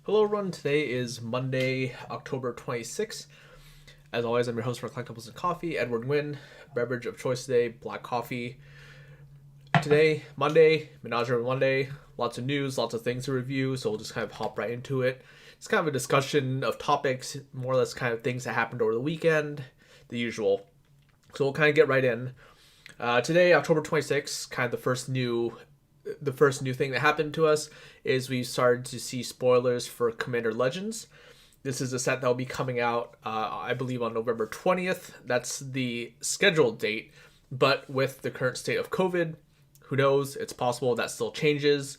Hello, everyone. Today is Monday, October 26th. As always, I'm your host for Collectibles and Coffee, Edward Nguyen. Beverage of choice today, black coffee. Today, Monday, Menagerie Monday. Lots of news, lots of things to review, so we'll just kind of hop right into it. It's kind of a discussion of topics, more or less kind of things that happened over the weekend, the usual. So we'll kind of get right in. Today, October 26th, kind of the first new thing that happened to us is we started to see spoilers for Commander Legends. This is a set that will be coming out, I believe, on November 20th. That's the scheduled date. But with the current state of COVID, who knows? It's possible that still changes.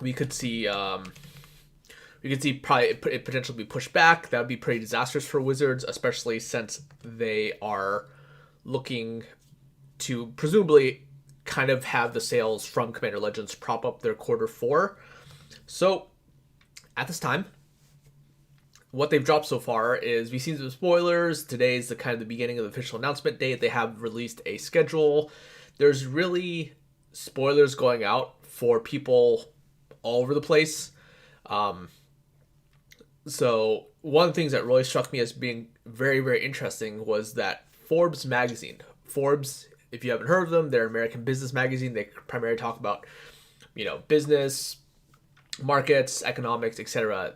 We could see, probably it potentially be pushed back. That would be pretty disastrous for Wizards, especially since they are looking to presumably kind of have the sales from Commander Legends prop up their quarter four. So at this time, what they've dropped so far is we've seen some spoilers. Today is the kind of the beginning of the official announcement date. They have released a schedule. There's really spoilers going out for people all over the place. So one of the things that really struck me as being very, very interesting was that Forbes magazine. Forbes, if you haven't heard of them, they're an American business magazine. They primarily talk about, business, markets, economics, etc.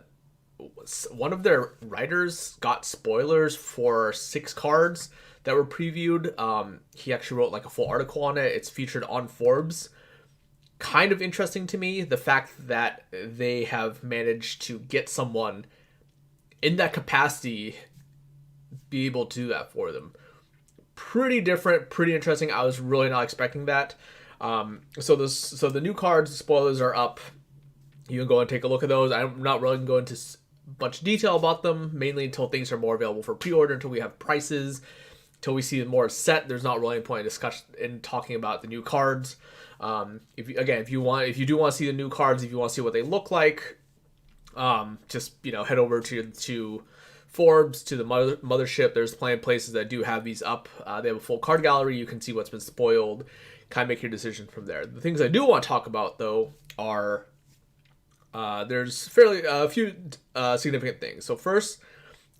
One of their writers got spoilers for 6 cards that were previewed. He actually wrote like a full article on it. It's featured on Forbes. Kind of interesting to me, the fact that they have managed to get someone in that capacity be able to do that for them. Pretty different, pretty interesting. I was really not expecting that. So the new cards, spoilers are up. You can go and take a look at those. I'm not really going to go into bunch of detail about them, mainly until things are more available for pre-order, until we have prices, until we see more set. There's not really any point in discussion in talking about the new cards. If you do want to see the new cards, if you want to see what they look like, just head over to Forbes, to the mothership. There's plenty of places that do have these up. They have a full card gallery. You can see what's been spoiled. Kind of make your decision from there. The things I do want to talk about, though, are there's fairly a few significant things. So first,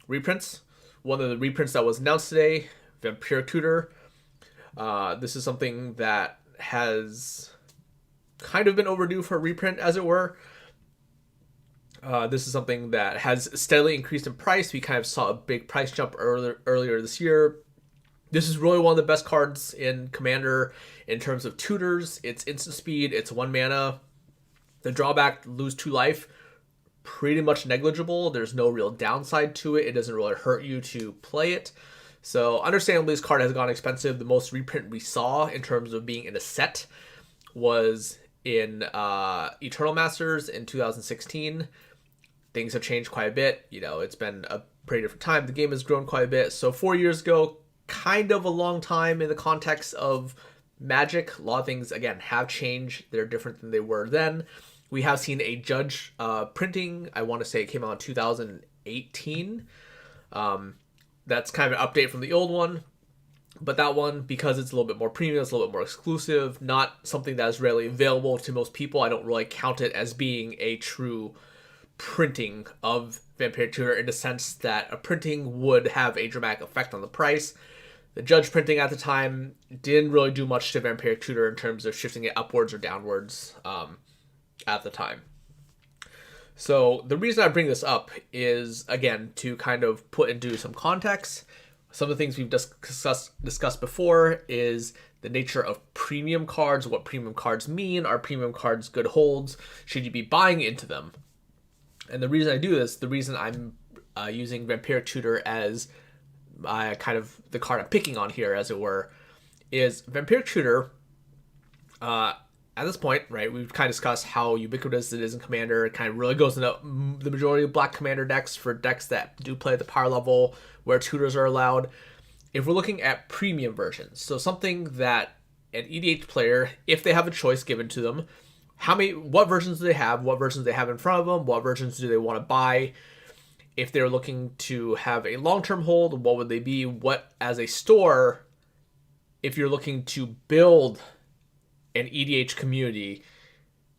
reprints. One of the reprints that was announced today, Vampire Tutor. This is something that has kind of been overdue for a reprint, as it were. This is something that has steadily increased in price. We kind of saw a big price jump earlier this year. This is really one of the best cards in Commander in terms of tutors. It's instant speed. It's 1 mana. The drawback, lose 2 life, pretty much negligible. There's no real downside to it. It doesn't really hurt you to play it. So understandably, this card has gone expensive. The most reprint we saw in terms of being in a set was in Eternal Masters in 2016. Things have changed quite a bit. It's been a pretty different time. The game has grown quite a bit. So 4 years ago, kind of a long time in the context of Magic. A lot of things, again, have changed. They're different than they were then. We have seen a Judge printing. I want to say it came out in 2018. That's kind of an update from the old one. But that one, because it's a little bit more premium, it's a little bit more exclusive, not something that is readily available to most people. I don't really count it as being a true printing of Vampire Tutor in the sense that a printing would have a dramatic effect on the price. The Judge printing at the time didn't really do much to Vampire Tutor in terms of shifting it upwards or downwards at the time. So the reason I bring this up is, again, to kind of put into some context. Some of the things we've discussed before is the nature of premium cards, what premium cards mean. Are premium cards good holds? Should you be buying into them? And the reason I do this, the reason I'm using Vampire Tutor as kind of the card I'm picking on here, as it were, is Vampire Tutor, at this point, right, we've kind of discussed how ubiquitous it is in Commander. It kind of really goes into the majority of black Commander decks for decks that do play at the power level where tutors are allowed. If we're looking at premium versions, so something that an EDH player, if they have a choice given to them, what versions do they have? What versions do they have in front of them? What versions do they want to buy? If they're looking to have a long-term hold, what would they be? What, as a store, if you're looking to build an EDH community,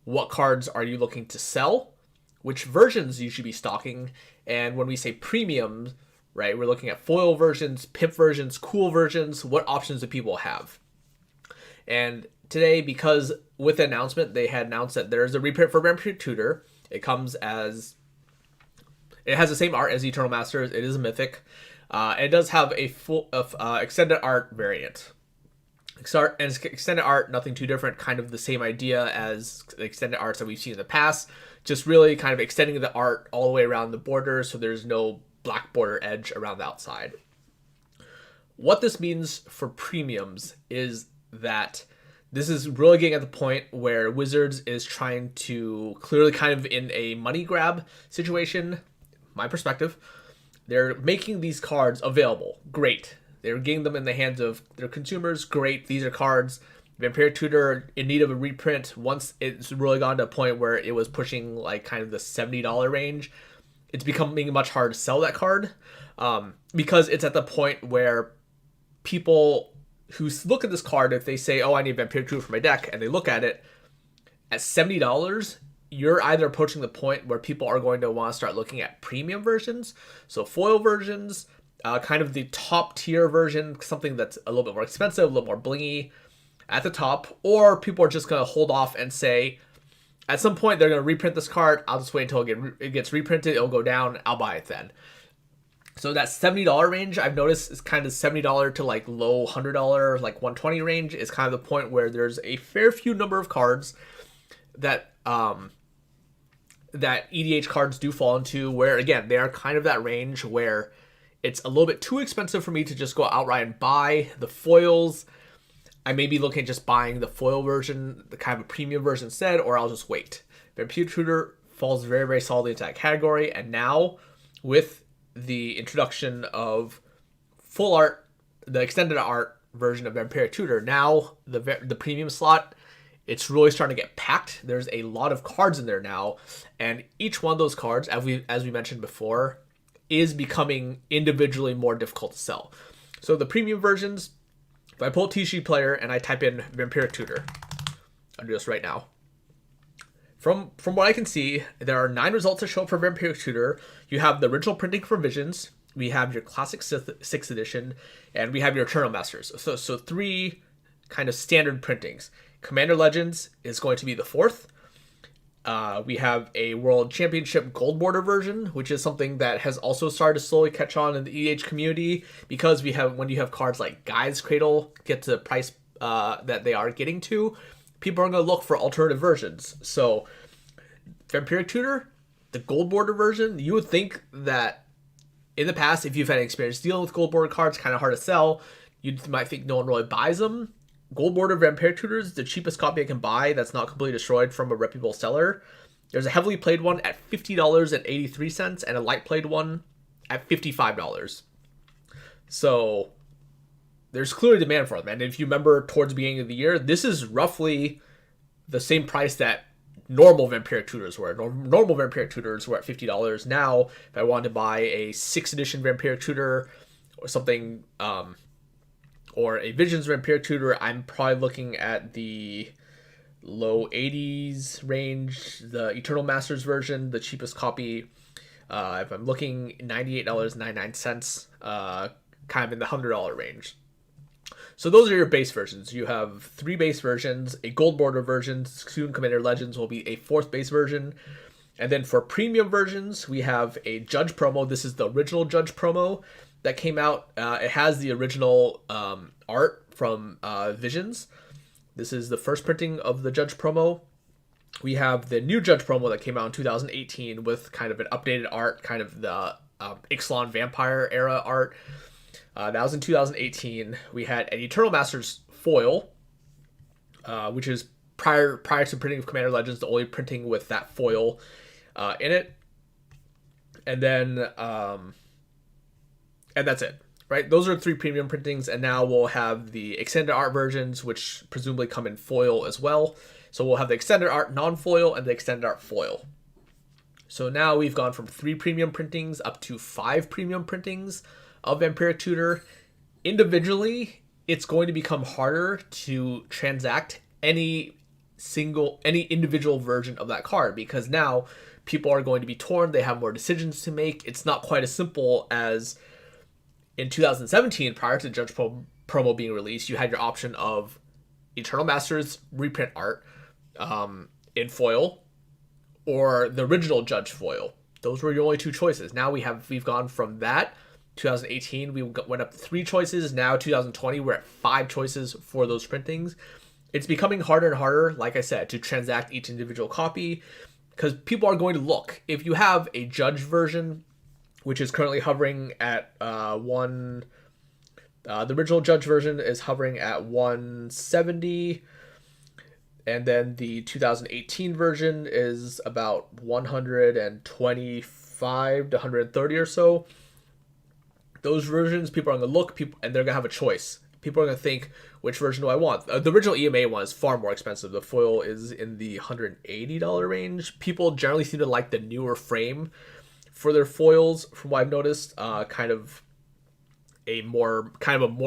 what cards are you looking to sell? which versions you should be stocking. And when we say premium, right, we're looking at foil versions, pimp versions, cool versions. What options do people have? And today, because with the announcement, they had announced that there's a reprint for Vampire Tutor. It has the same art as Eternal Masters. It is a mythic. And it does have a full extended art variant. And extended art, nothing too different, kind of the same idea as the extended arts that we've seen in the past, just really kind of extending the art all the way around the border so there's no black border edge around the outside. What this means for premiums is that this is really getting at the point where Wizards is trying to clearly kind of in a money grab situation, my perspective. They're making these cards available. Great. They're getting them in the hands of their consumers. Great. These are cards. Vampire Tutor in need of a reprint. Once it's really gone to a point where it was pushing like kind of the $70 range, it's becoming much harder to sell that card because it's at the point where people who look at this card, if they say, oh, I need Vampire Tutor for my deck, and they look at it at $70, you're either approaching the point where people are going to want to start looking at premium versions, so foil versions, kind of the top tier version, something that's a little bit more expensive, a little more blingy at the top, or people are just going to hold off and say, at some point they're going to reprint this card, I'll just wait until it gets reprinted, it'll go down, I'll buy it then. So that $70 range, I've noticed, is kind of $70 to like low $100, like $120 range is kind of the point where there's a fair few number of cards that that EDH cards do fall into, where again they are kind of that range where it's a little bit too expensive for me to just go outright and buy the foils. I may be looking at just buying the foil version, the kind of a premium version instead, or I'll just wait. Vampire Tutor falls very, very solidly into that category, and now with the introduction of full art, the extended art version of Vampire Tutor, now the premium slot, it's really starting to get packed. There's a lot of cards in there now, and each one of those cards, as we mentioned before, is becoming individually more difficult to sell. So the premium versions, if I pull TCG Player and I type in Vampire Tutor, I'll do this right now. From what I can see, there are 9 results that show up for Vampire Tutor. You have the original printing for Visions, we have your Classic 6th edition, and we have your Eternal Masters. So 3 kind of standard printings. Commander Legends is going to be the 4th. We have a World Championship Gold Border version, which is something that has also started to slowly catch on in the EDH community, because when you have cards like Gaia's Cradle get to the price that they are getting to, people are going to look for alternative versions. So Vampire Tutor, the Gold Border version, you would think that in the past, if you've had experience dealing with Gold Border cards, kind of hard to sell, you might think no one really buys them. Gold Border Vampire Tutor is the cheapest copy I can buy that's not completely destroyed from a reputable seller. There's a heavily played one at $50.83 and a light played one at $55. So there's clearly demand for them. And if you remember towards the beginning of the year, this is roughly the same price that normal Vampire Tutors were. Normal Vampire Tutors were at $50. Now, if I wanted to buy a 6th edition Vampire Tutor or something, or a Visions Vampire Tutor, I'm probably looking at the low 80s range. The Eternal Masters version, the cheapest copy, if I'm looking, $98.99, kind of in the $100 range. So those are your base versions. You have 3 base versions, a Gold Border version, soon Commander Legends will be a 4th base version. And then for premium versions, we have a Judge promo. This is the original Judge promo that came out. It has the original art from Visions. This is the first printing of the Judge promo. We have the new Judge promo that came out in 2018 with kind of an updated art, kind of the Ixalan Vampire era art. That was in 2018. We had an Eternal Masters foil, which is prior to printing of Commander Legends, the only printing with that foil in it. And then and that's it, right? Those are 3 premium printings, and now we'll have the extended art versions, which presumably come in foil as well. So we'll have the extended art non-foil and the extended art foil. So now we've gone from 3 premium printings up to 5 premium printings of Vampire Tutor. Individually, it's going to become harder to transact any any individual version of that card, because now people are going to be torn. They have more decisions to make. It's not quite as simple as in 2017, prior to Judge promo being released. You had your option of Eternal Masters reprint art in foil, or the original Judge foil. Those were your only two choices. Now we've gone from that. 2018 we went up to 3 choices. Now 2020 we're at 5 choices for those printings. It's becoming harder and harder, like I said, to transact each individual copy, because people are going to look. If you have a Judge version, which is currently hovering at the original Judge version is hovering at 170, and then the 2018 version is about 125 to 130 or so. Those versions, people are going to look, and they're going to have a choice. People are going to think, which version do I want? The original EMA one is far more expensive. The foil is in the $180 range. People generally seem to like the newer frame for their foils, from what I've noticed. Kind of a more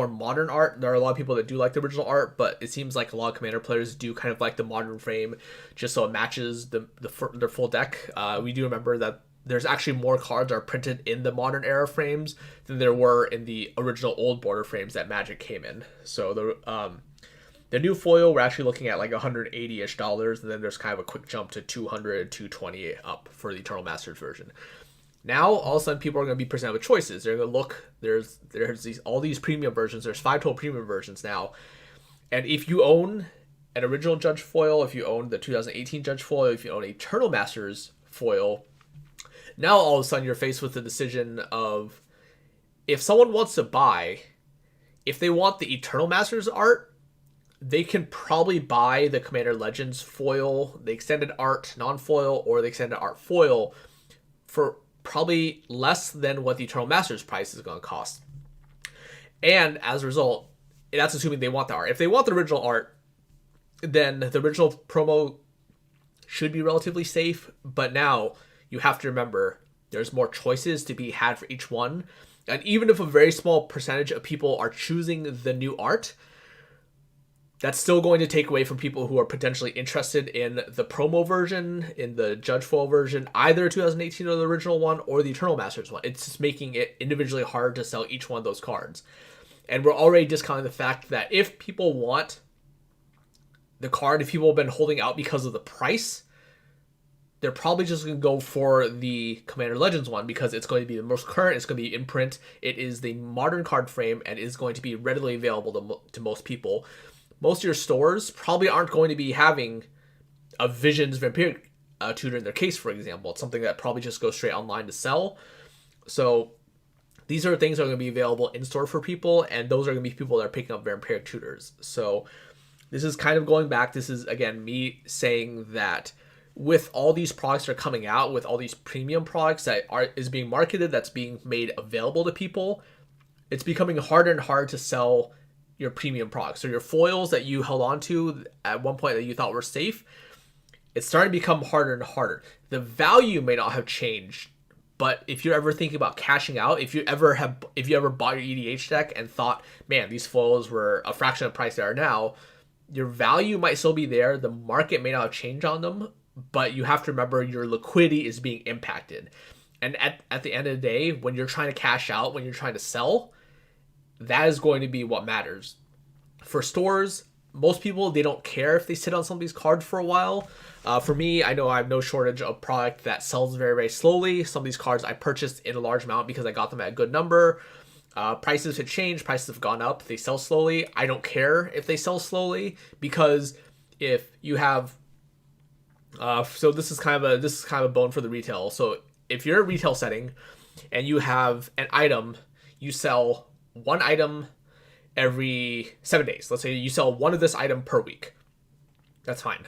modern art. There are a lot of people that do like the original art, but it seems like a lot of Commander players do kind of like the modern frame, just so it matches their full deck. We do remember that there's actually more cards are printed in the modern era frames than there were in the original old border frames that Magic came in. So the new foil, we're actually looking at like $180-ish, and then there's kind of a quick jump to 200, 220 up for the Eternal Masters version. Now all of a sudden people are going to be presented with choices. They're going to look. There's all these premium versions. There's 5 total premium versions now, and if you own an original Judge foil, if you own the 2018 Judge foil, if you own Eternal Masters foil, now all of a sudden you're faced with the decision of, if someone wants to buy, if they want the Eternal Masters art, they can probably buy the Commander Legends foil, the extended art non-foil, or the extended art foil for probably less than what the Eternal Masters price is going to cost. And as a result, that's assuming they want the art. If they want the original art, then the original promo should be relatively safe, but now you have to remember there's more choices to be had for each one. And even if a very small percentage of people are choosing the new art, that's still going to take away from people who are potentially interested in the promo version, in the Judge foil version, either 2018 or the original one, or the Eternal Masters one. It's just making it individually hard to sell each one of those cards. And we're already discounting the fact that if people want the card, if people have been holding out because of the price, they're probably just going to go for the Commander Legends one, because it's going to be the most current, it's going to be in print, it is the modern card frame, and is going to be readily available to most people. Most of your stores probably aren't going to be having a Visions Vampiric Tutor in their case, for example. It's something that probably just goes straight online to sell. So these are things that are going to be available in store for people, and those are going to be people that are picking up Vampiric Tutors. So this is kind of going back. This is, again, me saying that with all these products that are coming out, with all these premium products that is being marketed, that's being made available to people, it's becoming harder and harder to sell your premium products. So your foils that you held on to at one point that you thought were safe, it's starting to become harder and harder. The value may not have changed, but if you're ever thinking about cashing out, if you ever bought your EDH deck and thought, man, these foils were a fraction of the price they are now, your value might still be there. The market may not have changed on them, but you have to remember your liquidity is being impacted. And at the end of the day, when you're trying to cash out, when you're trying to sell, that is going to be what matters. For stores, most people, they don't care if they sit on some of these cards for a while. For me, I know I have no shortage of product that sells very, very slowly. Some of these cards I purchased in a large amount because I got them at a good number. Prices have changed. Prices have gone up. They sell slowly. I don't care if they sell slowly, because if you have... so this is kind of a bone for the retail. So if you're a retail setting and you have an item, you sell one item every 7 days. Let's say you sell one of this item per week. That's fine.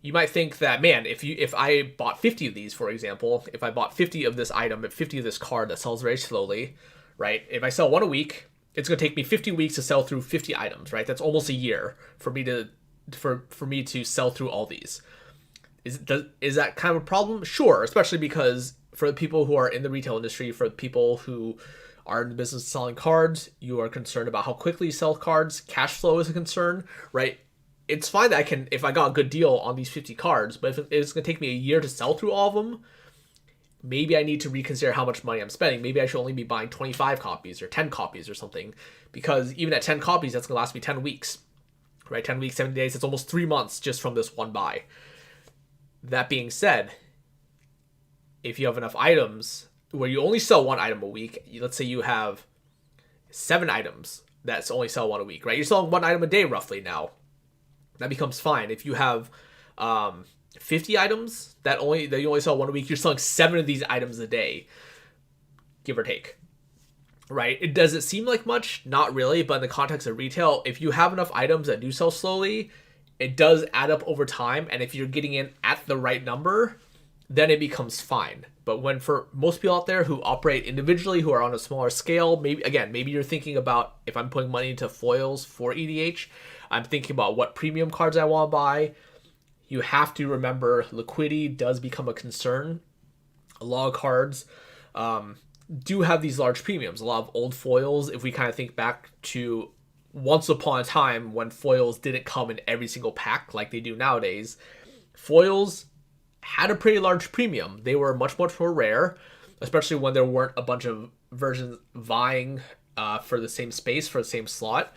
You might think that, man, if I bought 50 of these, for example, if I bought 50 of this item, 50 of this card that sells very slowly, right? If I sell one a week, it's going to take me 50 weeks to sell through 50 items, right? That's almost a year for me to sell through all these. Is that kind of a problem? Sure, especially because for the people who are in the retail industry, for the people who are in the business of selling cards, you are concerned about how quickly you sell cards. Cash flow is a concern, right? it's fine that I can, if I got a good deal on these 50 cards, but if it's going to take me a year to sell through all of them, maybe I need to reconsider how much money I'm spending. Maybe I should only be buying 25 copies or 10 copies or something, because even at 10 copies, that's going to last me 10 weeks, right? 10 weeks, 70 days, it's almost 3 months just from this one buy. That being said, if you have enough items where you only sell one item a week, let's say you have 7 items that only sell one a week, right? You're selling one item a day roughly now. That becomes fine. If you have 50 items that you only sell one a week, you're selling 7 of these items a day, give or take, right? It doesn't seem like much, not really, but in the context of retail, if you have enough items that do sell slowly, it does add up over time, and if you're getting in at the right number, then it becomes fine. But when for most people out there who operate individually, who are on a smaller scale, maybe you're thinking about, if I'm putting money into foils for EDH, I'm thinking about what premium cards I want to buy. You have to remember liquidity does become a concern. A lot of cards do have these large premiums. A lot of old foils, if we kind of think back to once upon a time when foils didn't come in every single pack like they do nowadays, foils had a pretty large premium. They were much, much more rare, especially when there weren't a bunch of versions vying for the same space, for the same slot,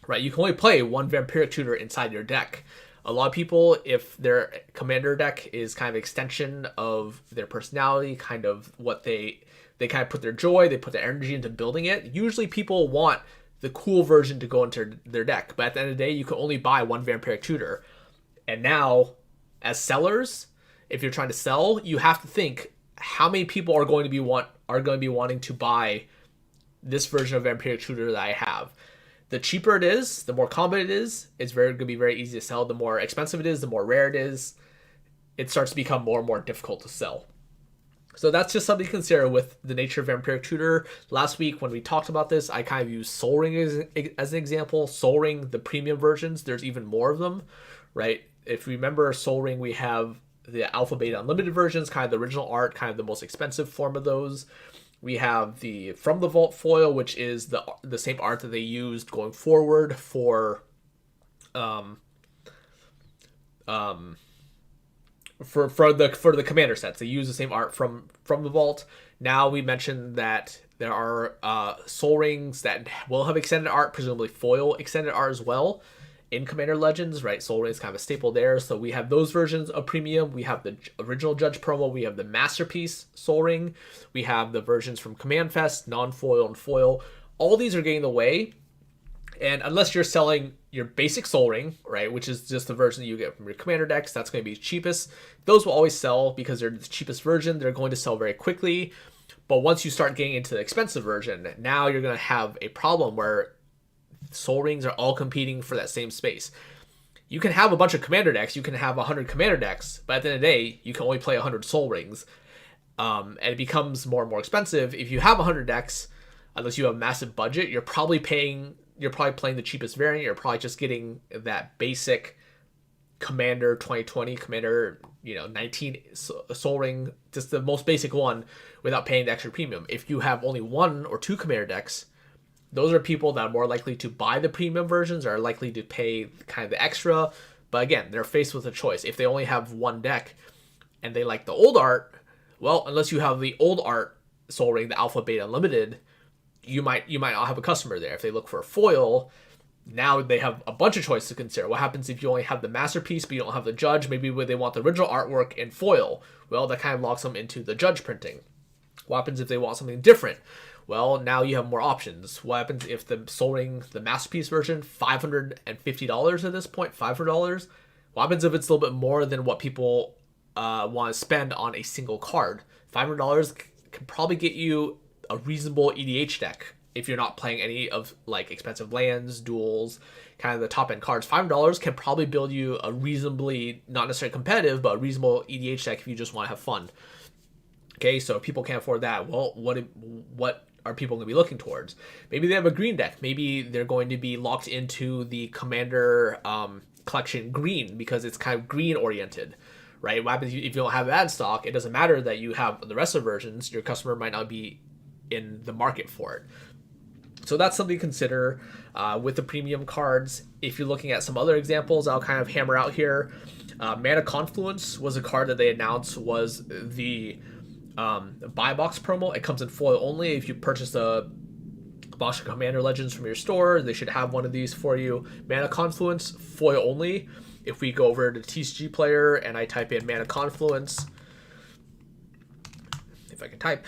right? You can only play one Vampiric Tutor inside your deck. A lot of people, if their commander deck is kind of extension of their personality, kind of what they kind of put their joy, they put their energy into building it, usually people want the cool version to go into their deck. But at the end of the day, you can only buy one Vampiric Tutor. And now, as sellers, if you're trying to sell, you have to think how many people are going to be wanting to buy this version of Vampiric Tutor that I have. The cheaper it is, the more common it is, it's going to be very easy to sell. The more expensive it is, the more rare it is, it starts to become more and more difficult to sell. So that's just something to consider with the nature of Vampiric Tutor. Last week when we talked about this, I kind of used Sol Ring as an example. Sol Ring, the premium versions, there's even more of them, right? If you remember Sol Ring, we have the Alpha Beta Unlimited versions, kind of the original art, kind of the most expensive form of those. We have the From the Vault foil, which is the same art that they used going forward for the commander sets. They use the same art from the Vault. Now we mentioned that there are Sol Rings that will have extended art, presumably foil extended art as well in Commander Legends, right? Sol Ring is kind of a staple there. So we have those versions of premium. We have the original Judge promo. We have the Masterpiece Sol Ring. We have the versions from Command Fest, non-foil and foil. All these are getting the way. And unless you're selling your basic Sol Ring, right, which is just the version that you get from your Commander decks, that's going to be cheapest. Those will always sell because they're the cheapest version. They're going to sell very quickly. But once you start getting into the expensive version, now you're going to have a problem where Sol Rings are all competing for that same space. You can have a bunch of commander decks, you can have 100 commander decks, but at the end of the day, you can only play 100 Sol Rings. And it becomes more and more expensive. If you have 100 decks, unless you have a massive budget, you're probably playing the cheapest variant. You're probably just getting that basic Commander 2020, Commander 19 Sol Ring, just the most basic one without paying the extra premium. If you have only 1 or 2 commander decks, those are people that are more likely to buy the premium versions, are likely to pay kind of the extra. But again, they're faced with a choice. If they only have 1 deck and they like the old art, well, unless you have the old art Sol Ring, the Alpha Beta Unlimited, you might not have a customer there. If they look for a foil, now they have a bunch of choices to consider. What happens if you only have the Masterpiece but you don't have the Judge? Maybe they want the original artwork in foil. Well, that kind of locks them into the Judge printing. What happens if they want something different? Well, now you have more options. What happens if the Sol Ring, the Masterpiece version, $550 at this point, $500? What happens if it's a little bit more than what people want to spend on a single card? $500 can probably get you a reasonable EDH deck if you're not playing any of like expensive lands, duels, kind of the top end cards. $500 can probably build you a reasonably, not necessarily competitive, but a reasonable EDH deck if you just want to have fun. Okay, so if people can't afford that, well, what are people going to be looking towards? Maybe they have a green deck. Maybe they're going to be locked into the Commander collection green because it's kind of green oriented, right? What happens if you don't have that in stock? It doesn't matter that you have the rest of the versions. Your customer might not be in the market for it. So that's something to consider with the premium cards. If you're looking at some other examples, I'll kind of hammer out here. Mana Confluence was a card that they announced was the buy box promo. It comes in foil only. If you purchase a box of Commander Legends from your store, they should have one of these for you. Mana Confluence, foil only. If we go over to TCG Player and I type in Mana Confluence, if I can type,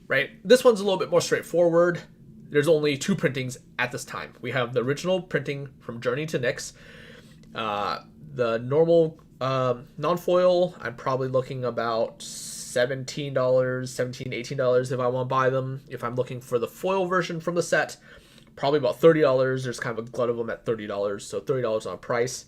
right? This one's a little bit more straightforward. There's only 2 printings at this time. We have the original printing from Journey to Nyx. The normal non-foil, I'm probably looking about $17, $18 if I want to buy them. If I'm looking for the foil version from the set, probably about $30. There's kind of a glut of them at $30, so $30 on price.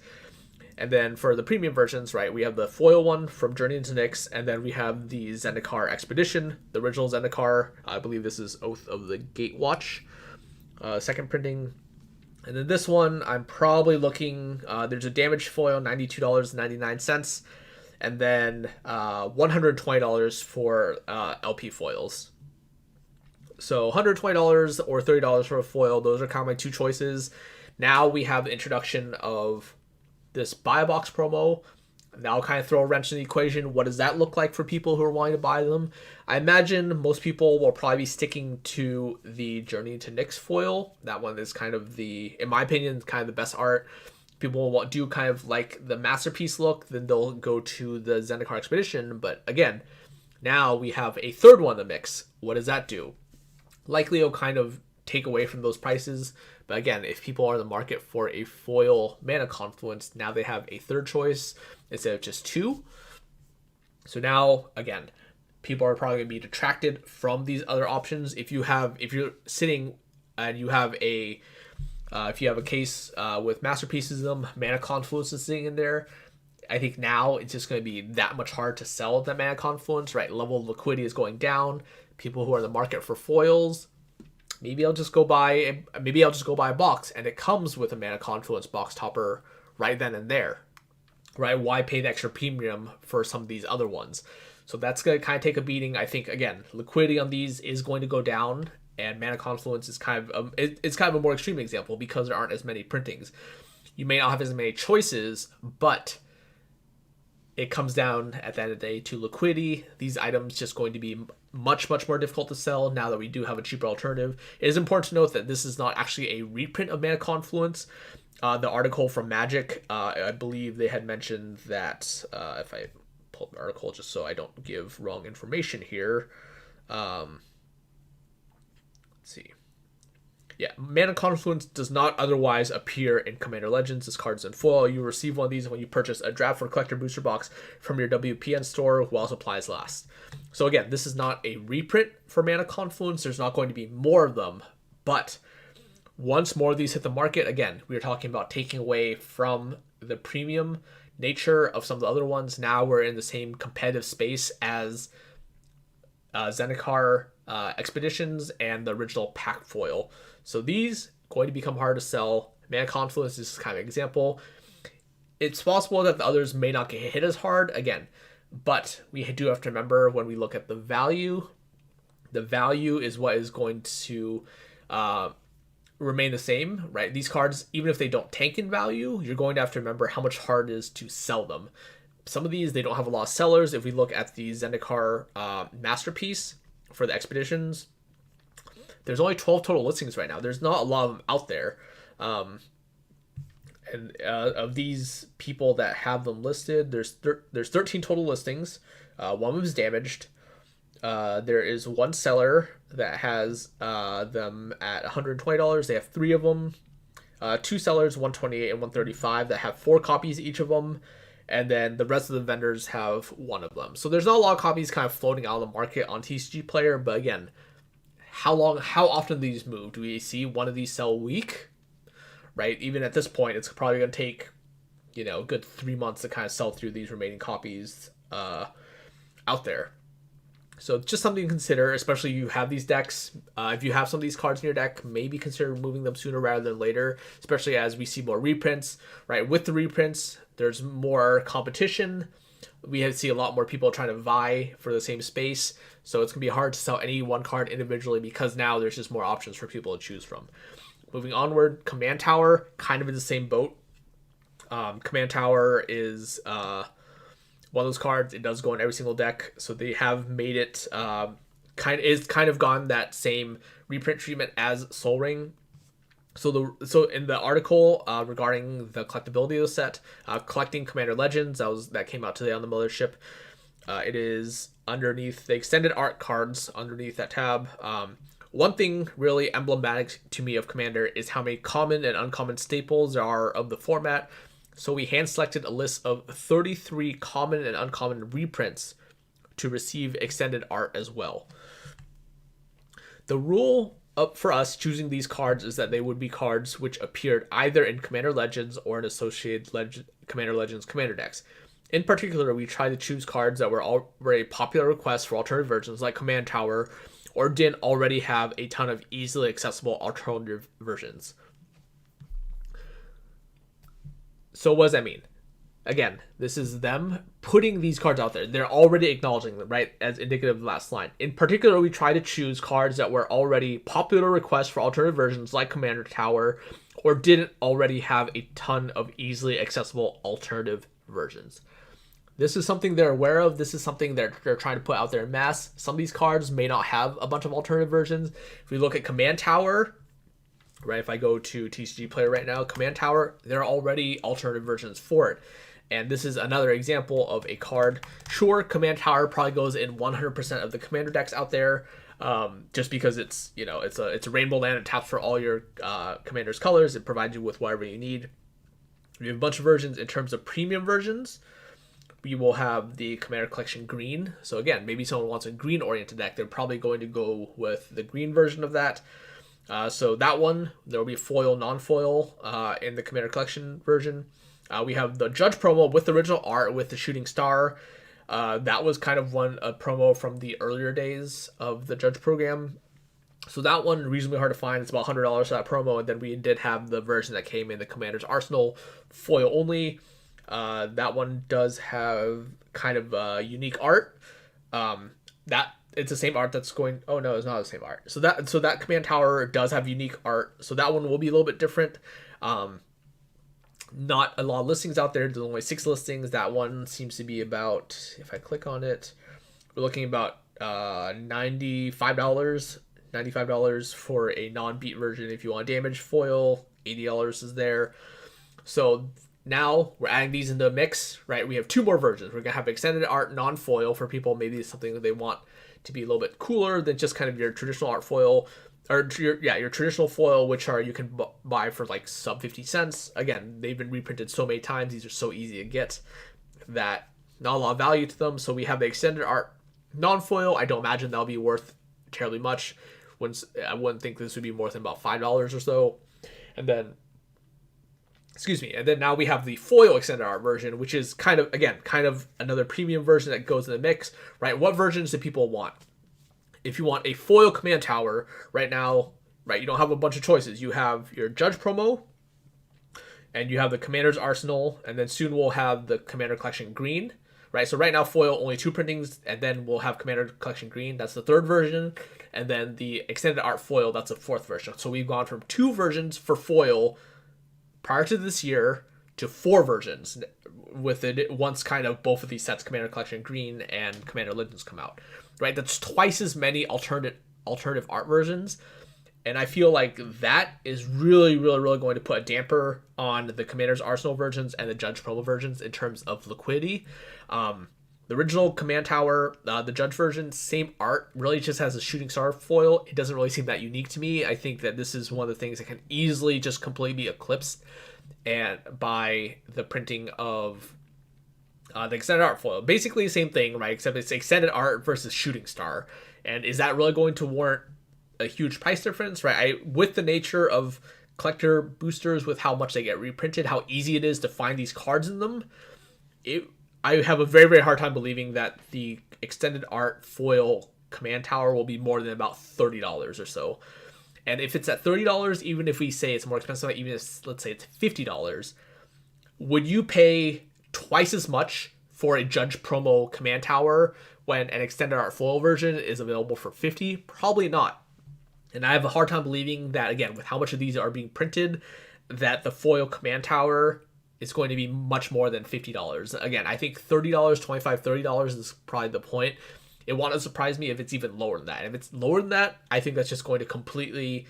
And then for the premium versions, right, we have the foil one from Journey into Nyx, and then we have the Zendikar Expedition, the original Zendikar. I believe this is Oath of the Gatewatch, second printing. And then this one, I'm probably looking, there's a damaged foil, $92.99, and then $120 for LP foils. So $120 or $30 for a foil, those are kind of my 2 choices. Now we have the introduction of this buy box promo. That'll kind of throw a wrench in the equation. What does that look like for people who are wanting to buy them? I imagine most people will probably be sticking to the Journey to Nyx foil. That one is kind of in my opinion, kind of the best art. People will do kind of like the masterpiece look, then they'll go to the Zendikar Expedition. But again, now we have a third one in the mix. What does that do? Likely it'll kind of take away from those prices. But again, if people are in the market for a foil Mana Confluence, now they have a third choice instead of just 2. So now, again, people are probably going to be detracted from these other options. If you're sitting and you have if you have a case with masterpieces of them, Mana Confluence is sitting in there, I think now it's just going to be that much hard to sell that Mana Confluence, right? Level of liquidity is going down. People who are in the market for foils, maybe I'll just go buy a box and it comes with a Mana Confluence box topper right then and there, right? Why pay the extra premium for some of these other ones? So that's going to kind of take a beating. I think, again, liquidity on these is going to go down, and Mana Confluence is kind of it's kind of a more extreme example because there aren't as many printings. You may not have as many choices, but it comes down at the end of the day to liquidity. These items just going to be much more difficult to sell now that we do have a cheaper alternative. It is important to note that this is not actually a reprint of Mana Confluence. The article from Magic, I believe they had mentioned that, if I pull up the article just so I don't give wrong information here. Let's see. Yeah, Mana Confluence does not otherwise appear in Commander Legends. This card's in foil. You receive one of these when you purchase a Draft for Collector booster box from your WPN store while supplies last. So again, this is not a reprint for Mana Confluence. There's not going to be more of them. But once more of these hit the market, again, we are talking about taking away from the premium nature of some of the other ones. Now we're in the same competitive space as Zendikar Expeditions and the original pack foil. So these going to become hard to sell. Mana Confluence is kind of an example. It's possible that the others may not get hit as hard again, but we do have to remember when we look at the value is what is going to remain the same, right? These cards, even if they don't tank in value, you're going to have to remember how much hard it is to sell them. Some of these, they don't have a lot of sellers. If we look at the Zendikar Masterpiece for the Expeditions, there's only 12 total listings right now. There's not a lot of them out there. And of these people that have them listed, there's 13 total listings. One of them is damaged. There is one seller that has them at $120. They have 3 of them. 2 sellers, $128 and $135, that have 4 copies each of them. And then the rest of the vendors have 1 of them. So there's not a lot of copies kind of floating out of the market on TCG Player. But again, how often do these move? Do we see one of these sell a week? Right? Even at this point, it's probably going to take, a good 3 months to kind of sell through these remaining copies out there. So just something to consider, especially if you have these decks. If you have some of these cards in your deck, maybe consider moving them sooner rather than later, especially as we see more reprints, right? With the reprints, there's more competition we see a lot more people trying to vie for the same space. So it's going to be hard to sell any one card individually because now there's just more options for people to choose from. Moving onward, Command Tower, kind of in the same boat. Command Tower is one of those cards. It does go in every single deck. So they have made it kind of gone that same reprint treatment as Sol Ring. So in the article regarding the collectability of the set, collecting Commander Legends, that came out today on the Mothership. It is underneath the extended art cards underneath that tab. One thing really emblematic to me of Commander is how many common and uncommon staples there are of the format. So we hand selected a list of 33 common and uncommon reprints to receive extended art as well. The rule up for us choosing these cards is that they would be cards which appeared either in Commander Legends or in associated Commander Legends commander decks. In particular, we tried to choose cards that were already popular requests for alternative versions like Command Tower, or didn't already have a ton of easily accessible alternative versions. So what does that mean? Again, this is them putting these cards out there. They're already acknowledging them, right? As indicative of the last line. In particular, we try to choose cards that were already popular requests for alternative versions like Commander Tower, or didn't already have a ton of easily accessible alternative versions. This is something they're aware of. This is something they're trying to put out there in mass. Some of these cards may not have a bunch of alternative versions. If we look at Command Tower, right? If I go to TCG Player right now, Command Tower, there are already alternative versions for it. And this is another example of a card. Sure, Command Tower probably goes in 100% of the commander decks out there, just because it's a rainbow land. It taps for all your commander's colors. It provides you with whatever you need. We have a bunch of versions. In terms of premium versions, we will have the Commander Collection Green. So again, maybe someone wants a green-oriented deck. They're probably going to go with the green version of that. So that one, there will be foil, non-foil in the Commander Collection version. We have the Judge promo with the original art with the shooting star. That was kind of a promo from the earlier days of the Judge program. So that one, reasonably hard to find. It's about $100 for that promo. And then we did have the version that came in the Commander's Arsenal, foil only. That one does have kind of unique art. That it's the same art that's going. Oh no, it's not the same art. So that Command Tower does have unique art. So that one will be a little bit different. Not a lot of listings out there. There's only 6 listings. That one seems to be about, if I click on it, we're looking about $95 for a non-beat version. If you want damage foil, $80 is there. So now we're adding these into the mix, right? We have 2 more versions. We're gonna have extended art non-foil for people. Maybe it's something that they want to be a little bit cooler than just kind of your traditional art foil, or your traditional foil, which you can buy for like sub 50 cents. Again, they've been reprinted so many times. These are so easy to get that not a lot of value to them. So we have the extended art non-foil. I don't imagine that'll be worth terribly much. I wouldn't think this would be more than about $5 or so. And then now we have the foil extended art version, which is kind of another premium version that goes in the mix, right? What versions do people want? If you want a foil Command Tower right now, right, you don't have a bunch of choices. You have your Judge promo, and you have the Commander's Arsenal, and then soon we'll have the Commander Collection Green, right? So right now, foil, only 2 printings, and then we'll have Commander Collection Green. That's the 3rd version, and then the extended art foil, that's the 4th version. So we've gone from 2 versions for foil prior to this year to 4 versions with it once kind of both of these sets, Commander Collection Green and Commander Legends, come out, right? That's twice as many alternative art versions. And I feel like that is really, really, really going to put a damper on the Commander's Arsenal versions and the Judge promo versions in terms of liquidity. The original Command Tower, the Judge version, same art, really just has a shooting star foil. It doesn't really seem that unique to me. I think that this is one of the things that can easily just completely be eclipsed by the printing of the extended art foil. Basically the same thing, right? Except it's extended art versus shooting star. And is that really going to warrant a huge price difference, right? With the nature of collector boosters, with how much they get reprinted, how easy it is to find these cards in them, I have a very, very hard time believing that the extended art foil Command Tower will be more than about $30 or so. And if it's at $30, even if we say it's more expensive, even if let's say it's $50, would you pay twice as much for a Judge promo command tower when an extended art foil version is available for 50? Probably not. And I have a hard time believing that, again, with how much of these are being printed, that the foil command tower is going to be much more than $50. Again, I think $30, $25, $30 is probably the point. It won't surprise me if it's even lower than that. If it's lower than that, I think that's just going to completely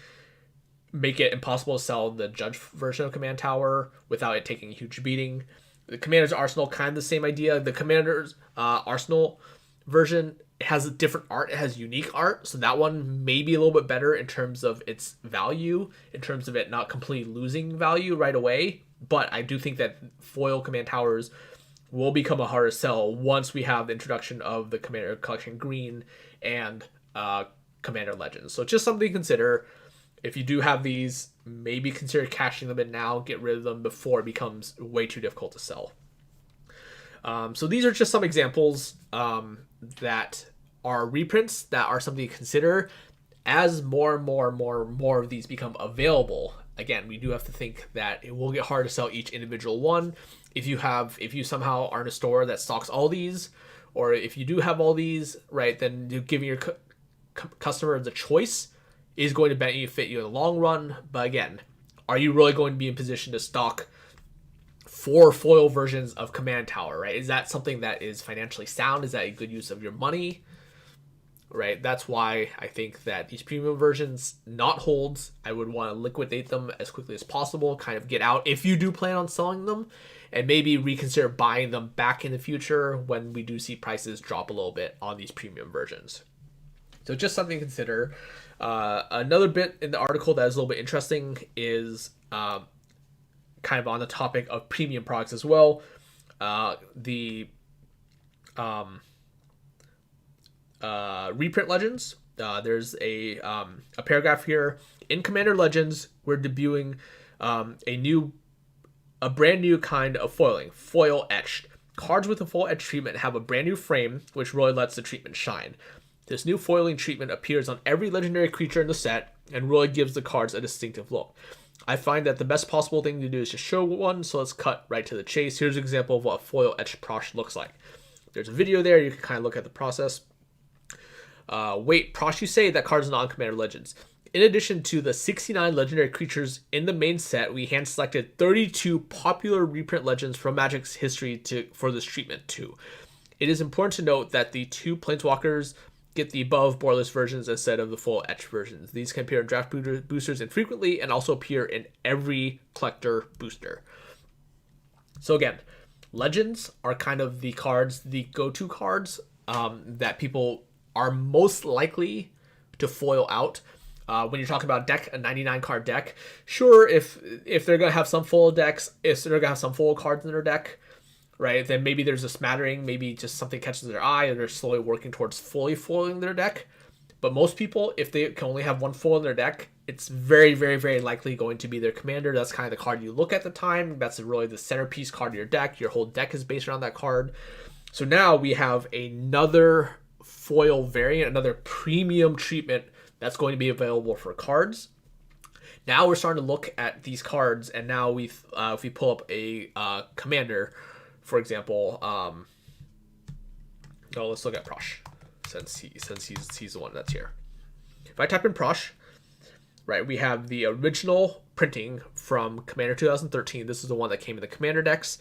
make it impossible to sell the Judge version of Command Tower without it taking a huge beating. The Commander's Arsenal, kind of the same idea. The Commander's Arsenal version has a different art. It has unique art, so that one may be a little bit better in terms of its value, in terms of it not completely losing value right away. But I do think that foil Command Towers will become a harder sell once we have the introduction of the Commander Collection Green and Commander Legends. So just something to consider. If you do have these, maybe consider cashing them in now, get rid of them before it becomes way too difficult to sell. So these are just some examples that are reprints that are something to consider as more and more of these become available. Again, we do have to think that it will get hard to sell each individual one. If you somehow are in a store that stocks all these, or if you do have all these, right, then giving your customer the choice is going to benefit you in the long run. But again, are you really going to be in position to stock 4 foil versions of Command Tower, right? Is that something that is financially sound? Is that a good use of your money? Right, that's why I think that these premium versions, not holds, I would want to liquidate them as quickly as possible, kind of get out if you do plan on selling them, and maybe reconsider buying them back in the future when we do see prices drop a little bit on these premium versions. So just something to consider. Another bit in the article that is a little bit interesting is kind of on the topic of premium products as well. Reprint Legends. There's a paragraph here. In Commander Legends, we're debuting a brand new kind of foiling, foil etched. Cards with a foil etched treatment have a brand new frame, which really lets the treatment shine. This new foiling treatment appears on every legendary creature in the set and really gives the cards a distinctive look. I find that the best possible thing to do is just show one, so let's cut right to the chase. Here's an example of what a foil etched Prosh looks like. There's a video there, you can kind of look at the process. Wait, Prosh, you say that card's not on Commander Legends. In addition to the 69 legendary creatures in the main set, we hand-selected 32 popular reprint legends from Magic's history for this treatment too. It is important to note that the 2 Planeswalkers get the above borderless versions instead of the full etched versions. These can appear in draft boosters infrequently and also appear in every collector booster. So again, legends are kind of the cards, the go-to cards that people are most likely to foil out. When you're talking about a 99 card deck, sure, if they're going to have some foil decks, if they're going to have some foil cards in their deck, right, then maybe there's a smattering, maybe just something catches their eye and they're slowly working towards fully foiling their deck. But most people, if they can only have one foil in their deck, it's very, very, very likely going to be their commander. That's kind of the card you look at the time. That's really the centerpiece card of your deck. Your whole deck is based around that card. So now we have another foil variant, another premium treatment that's going to be available for cards. Now we're starting to look at these cards, and now if we pull up a commander, for example, let's look at Prosh, since he's the one that's here. If I type in Prosh, right, we have the original printing from Commander 2013. This is the one that came in the Commander decks.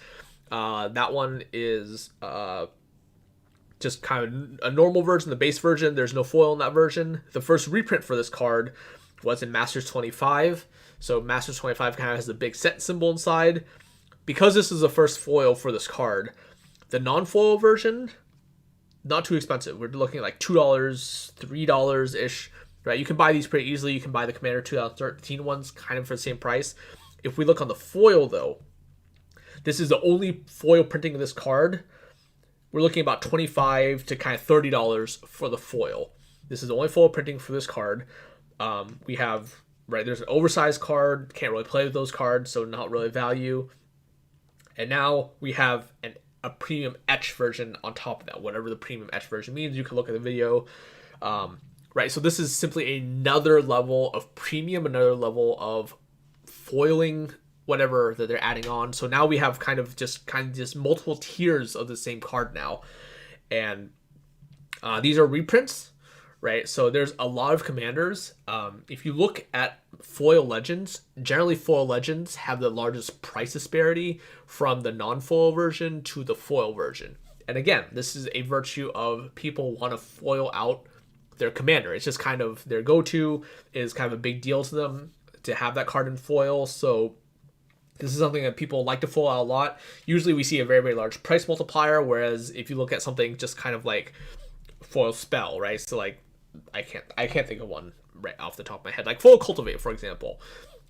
That one is just kind of a normal version, the base version. There's no foil in that version. The first reprint for this card was in Masters 25. So Masters 25 kind of has the big set symbol inside. Because this is the first foil for this card, the non-foil version, not too expensive. We're looking at like $2, $3-ish, right? You can buy these pretty easily. You can buy the Commander 2013 ones kind of for the same price. If we look on the foil, though, this is the only foil printing of this card. We're looking about $25 to kind of $30 for the foil. This is the only foil printing for this card. We have, right, there's an oversized card. Can't really play with those cards, so not really value. And now we have a premium etch version on top of that. Whatever the premium etch version means, you can look at the video. Right, so this is simply another level of premium, another level of foiling whatever that they're adding on. So now we have kind of just multiple tiers of the same card now, and these are reprints, right? So there's a lot of commanders. If you look at foil legends, generally foil legends have the largest price disparity from the non-foil version to the foil version. And again, this is a virtue of people want to foil out their commander. It's just kind of their go-to, is kind of a big deal to them to have that card in foil. So this is something that people like to foil out a lot. Usually we see a very, very large price multiplier, whereas if you look at something just kind of like foil spell, right? So like I can't think of one right off the top of my head. Like foil cultivate, for example.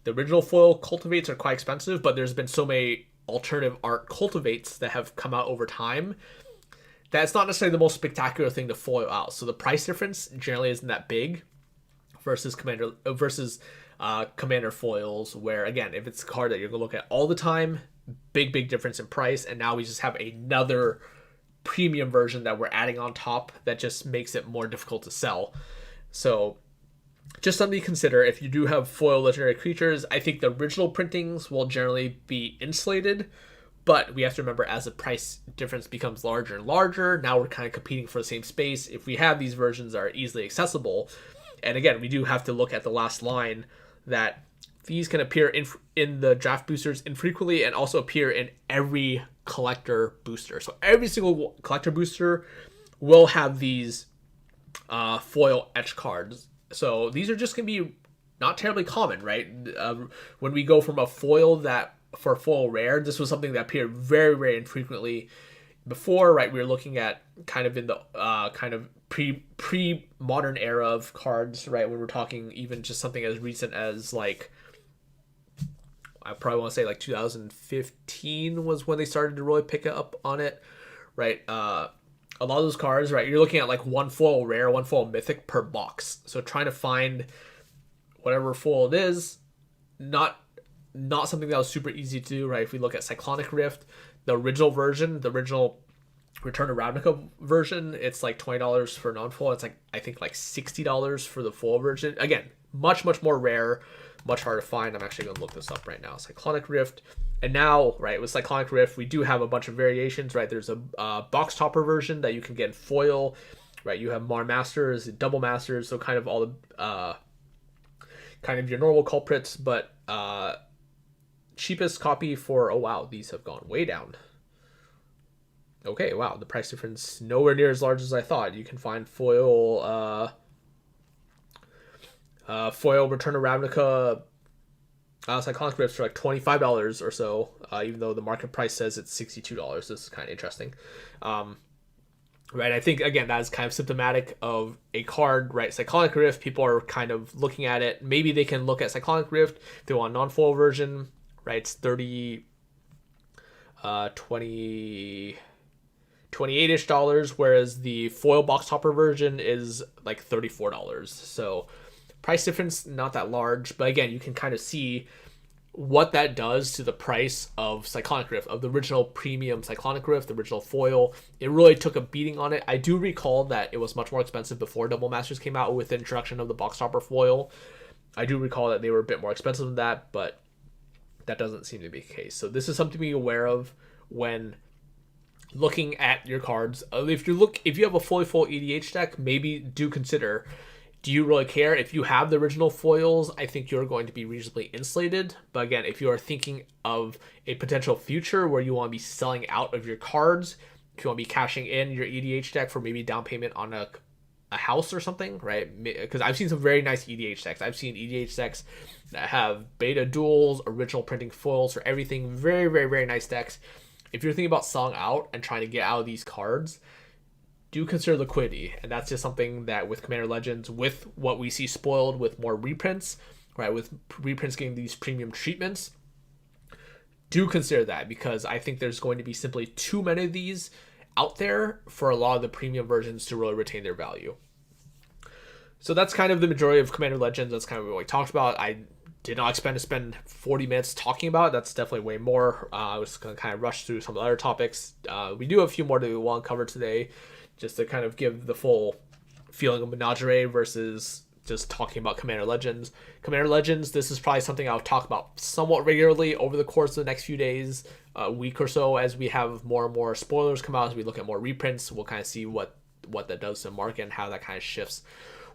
The original foil cultivates are quite expensive, but there's been so many alternative art cultivates that have come out over time that's not necessarily the most spectacular thing to foil out. So the price difference generally isn't that big versus commander foils, where again, if it's a card that you're gonna look at all the time, big difference in price. And now we just have another premium version that we're adding on top that just makes it more difficult to sell. So just something to consider if you do have foil legendary creatures. I think the original printings will generally be insulated, but we have to remember, as the price difference becomes larger and larger, now we're kind of competing for the same space. If we have these versions that are easily accessible, and again, we do have to look at the last line that these can appear in the draft boosters infrequently and also appear in every collector booster. So every single collector booster will have these foil etch cards. So these are just going to be not terribly common, right? When we go from a foil that for foil rare, this was something that appeared very, very infrequently before, right? We were looking at kind of in the kind of pre-modern era of cards, right? When we're talking even just something as recent as like, I probably want to say like 2015 was when they started to really pick up on it, right? A lot of those cards, right? You're looking at like one foil rare, one foil mythic per box. So trying to find whatever foil it is, not something that was super easy to do, right? If we look at Cyclonic Rift, the original version, the original Return to Ravnica version, it's like $20 for non-foil. It's like, I think like $60 for the foil version. Again, much more rare, much harder to find. I'm actually going to look this up right now. Cyclonic Rift. And now, right, with Cyclonic Rift, we do have a bunch of variations, right? There's a box topper version that you can get in foil, right? You have Mar Masters, Double Masters, so kind of all the kind of your normal culprits, but cheapest copy for, oh wow, these have gone way down. Okay, wow, the price difference nowhere near as large as I thought. You can find foil Return to Ravnica Cyclonic Rifts for like $25 or so, even though the market price says it's $62. This is kind of interesting. Right, I think, again, that is kind of symptomatic of a card, right? Cyclonic Rift, people are kind of looking at it. Maybe they can look at Cyclonic Rift if they want a non-foil version, right? It's $28-ish dollars, whereas the foil box topper version is like $34. So price difference not that large, but again, you can kind of see what that does to the price of Cyclonic Rift, of the original premium Cyclonic Rift, the original foil. It really took a beating on it. I do recall that it was much more expensive before Double Masters came out with the introduction of the box topper foil. I do recall that they were a bit more expensive than that, but that doesn't seem to be the case. So this is something to be aware of when looking at your cards. If you have a fully full EDH deck, maybe do consider, do you really care? If you have the original foils, I think you're going to be reasonably insulated. But again, if you are thinking of a potential future where you want to be selling out of your cards, if you want to be cashing in your EDH deck for maybe down payment on a house or something, right? Because I've seen some very nice EDH decks. I've seen EDH decks that have beta duels, original printing foils for everything. Very, very, very nice decks. If you're thinking about selling out and trying to get out of these cards, do consider liquidity. And that's just something that with Commander Legends, with what we see spoiled with more reprints, right, with reprints getting these premium treatments, do consider that, because I think there's going to be simply too many of these out there for a lot of the premium versions to really retain their value. So that's kind of the majority of Commander Legends. That's kind of what we talked about. I did not expect to spend 40 minutes talking about it. That's definitely way more. I was going to kind of rush through some of the other topics. We do have a few more that we want to cover today, just to kind of give the full feeling of Menagerie versus just talking about Commander Legends. Commander Legends, this is probably something I'll talk about somewhat regularly over the course of the next few days, a week or so, as we have more and more spoilers come out, as we look at more reprints. We'll kind of see what that does to the market and how that kind of shifts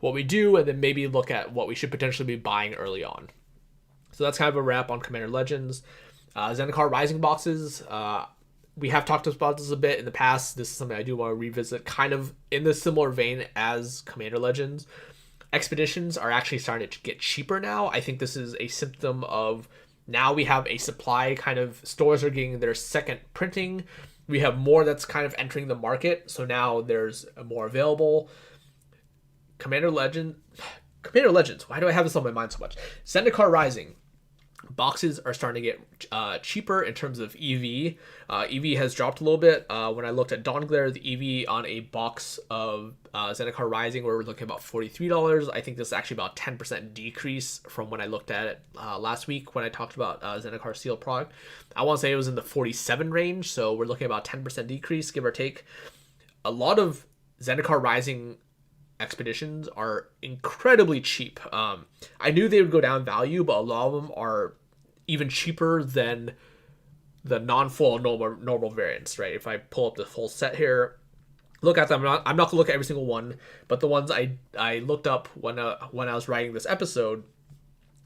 what we do, and then maybe look at what we should potentially be buying early on. So that's kind of a wrap on Commander Legends. Zendikar Rising boxes. We have talked about this a bit in the past. This is something I do want to revisit, kind of in the similar vein as Commander Legends. Expeditions are actually starting to get cheaper now. I think this is a symptom of now we have a supply, kind of stores are getting their second printing. We have more that's kind of entering the market, so now there's more available. Commander Legends. Why do I have this on my mind so much? Zendikar Rising. Boxes are starting to get cheaper in terms of EV. EV has dropped a little bit. When I looked at Dawnglare, the EV on a box of Zendikar Rising, we're looking at about $43. I think this is actually about 10% decrease from when I looked at it last week when I talked about Zendikar Seal product. I want to say it was in the 47 range, so we're looking at about 10% decrease, give or take. A lot of Zendikar Rising expeditions are incredibly cheap. I knew they would go down in value, but a lot of them are even cheaper than the non-full normal variants, right? If I pull up the full set here, look at them. I'm not gonna look at every single one, but the ones I looked up when I was writing this episode,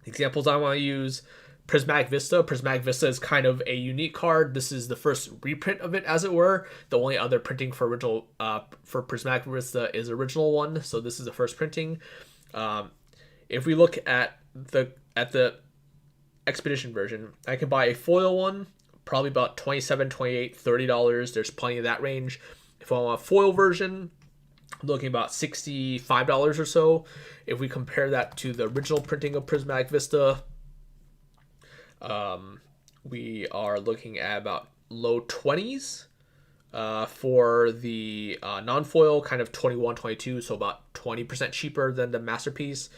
examples I want to use. Prismatic Vista. Prismatic Vista is kind of a unique card. This is the first reprint of it, as it were. The only other printing for original for Prismatic Vista is original one, so this is the first printing. If we look at the Expedition version, I can buy a foil one, probably about $27, $28, $30. There's plenty of that range. If I want a foil version, I'm looking about $65 or so. If we compare that to the original printing of Prismatic Vista, we are looking at about low 20s for the non-foil, kind of 21, 22, so about 20% cheaper than the Masterpiece.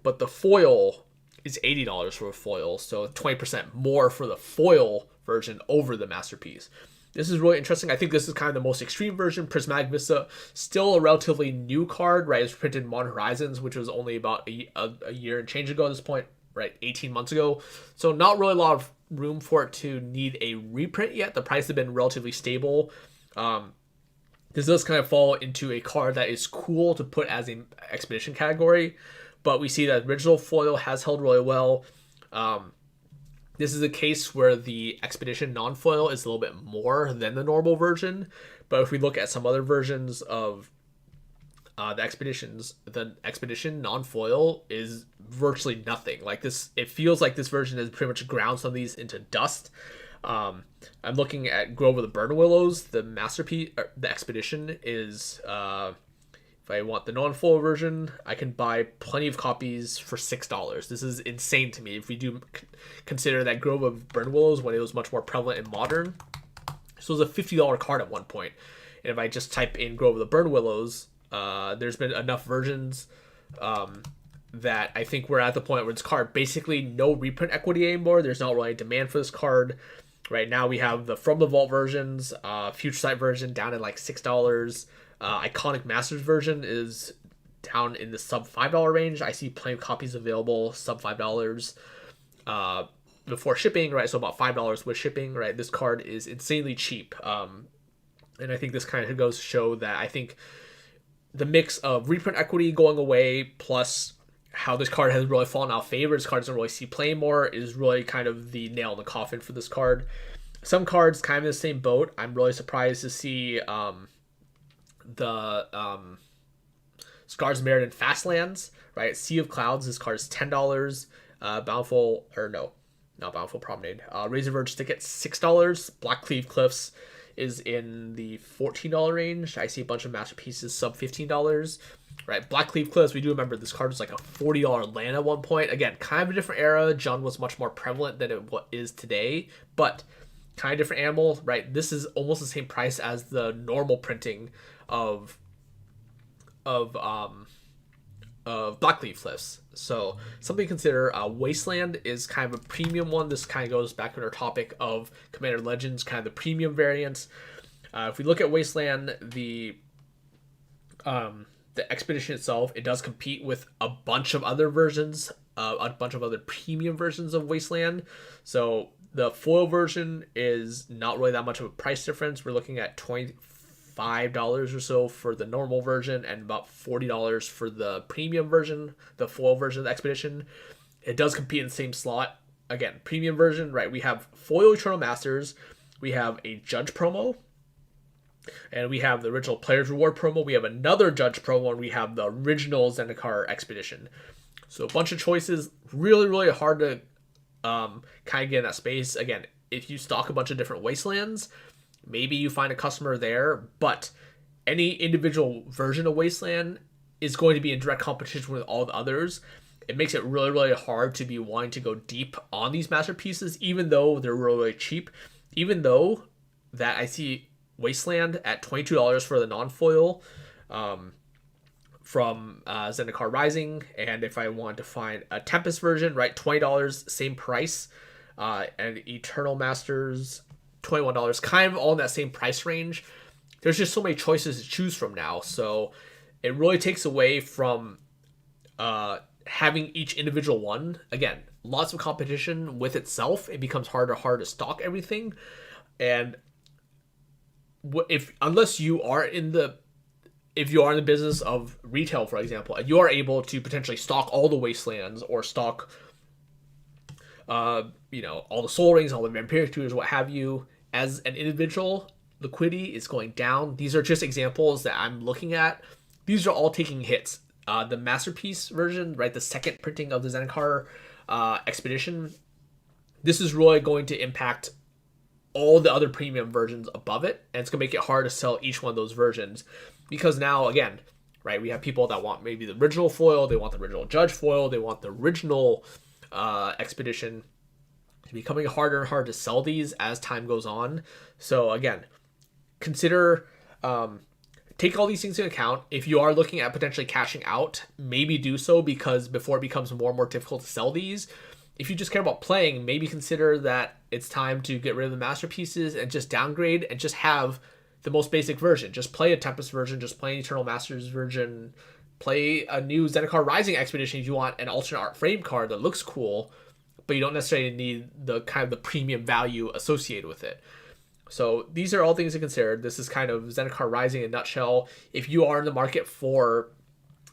But the foil is $80 for a foil, so 20% more for the foil version over the Masterpiece. This is really interesting. I think this is kind of the most extreme version. Prismatic Vista, still a relatively new card, right? It was printed in Modern Horizons, which was only about a year and change ago at this point, right? 18 months ago. So not really a lot of room for it to need a reprint yet. The price has been relatively stable. This does kind of fall into a card that is cool to put as an expedition category, but we see that original foil has held really well. This is a case where the expedition non-foil is a little bit more than the normal version, but if we look at some other versions of the expedition non-foil is virtually nothing. Like this, it feels like this version has pretty much ground some of these into dust. I'm looking at Grove of the Burn Willows. The Masterpiece, the expedition is, if I want the non-foil version, I can buy plenty of copies for $6. This is insane to me. If we do consider that Grove of Burn Willows, when it was much more prevalent in Modern, so it was a $50 card at one point. And if I just type in Grove of the Burn Willows, there's been enough versions that I think we're at the point where this card basically no reprint equity anymore. There's not really a demand for this card. Right now we have the From the Vault versions, Future Sight version down at like $6. Iconic Masters version is down in the sub $5 range. I see plenty of copies available sub $5 before shipping, right? So about $5 with shipping, right? This card is insanely cheap. And I think this kind of goes to show that I think the mix of reprint equity going away plus how this card has really fallen out of favor, this card doesn't really see play more, is really kind of the nail in the coffin for this card. Some cards kind of in the same boat. I'm really surprised to see the Scars of Merit and Fastlands, right? Sea of Clouds, this card is $10. Bountiful, or no, not Bountiful Promenade. Razor Verge Ticket, $6. Black Cleave Cliffs is in the $14 range. I see a bunch of masterpieces sub $15. Right, Black Cleave Cliffs, we do remember this card was like a $40 land at one point. Again, kind of a different era. Jund was much more prevalent than it is today, but kind of different animal, right? This is almost the same price as the normal printing of Black Cleave Cliffs. So something to consider. Wasteland is kind of a premium one. This kind of goes back to our topic of Commander Legends, kind of the premium variants. If we look at Wasteland, the the expedition itself, it does compete with a bunch of other versions, a bunch of other premium versions of Wasteland. So the foil version is not really that much of a price difference. We're looking at $25 or so for the normal version and about $40 for the premium version, the foil version of the expedition. It does compete in the same slot. Again, premium version, right? We have foil Eternal Masters, we have a Judge promo, and we have the original Player's Reward promo. We have another Judge promo, and we have the original Zendikar Expedition. So a bunch of choices. Really, really hard to kind of get in that space. Again, if you stock a bunch of different Wastelands, maybe you find a customer there, but any individual version of Wasteland is going to be in direct competition with all the others. It makes it really, really hard to be wanting to go deep on these masterpieces, even though they're really, really cheap. Even though that I see Wasteland at $22 for the non-foil from Zendikar Rising, and if I want to find a Tempest version, right, $20, same price, and Eternal Masters, $21, kind of all in that same price range. There's just so many choices to choose from now, so it really takes away from having each individual one. Again, lots of competition with itself. It becomes harder to stock everything, and unless you are in the business of retail, for example, and you are able to potentially stock all the Wastelands or stock all the Soul Rings, all the Vampiric Tutors, what have you, as an individual, liquidity is going down. These are just examples that I'm looking at. These are all taking hits. The Masterpiece version, right, the second printing of the Zendikar Expedition, this is really going to impact all the other premium versions above it, and it's going to make it hard to sell each one of those versions, because now, again, right, we have people that want maybe the original foil, they want the original Judge foil, they want the original Expedition. It's becoming harder and harder to sell these as time goes on. So again, consider, take all these things into account. If you are looking at potentially cashing out, maybe do so, because before it becomes more and more difficult to sell these. If you just care about playing, maybe consider that it's time to get rid of the masterpieces and just downgrade and just have the most basic version. Just play a Tempest version, just play an Eternal Masters version, play a new Zendikar Rising Expedition if you want an alternate art frame card that looks cool, but you don't necessarily need the kind of the premium value associated with it. So these are all things to consider. This is kind of Zendikar Rising in a nutshell. If you are in the market for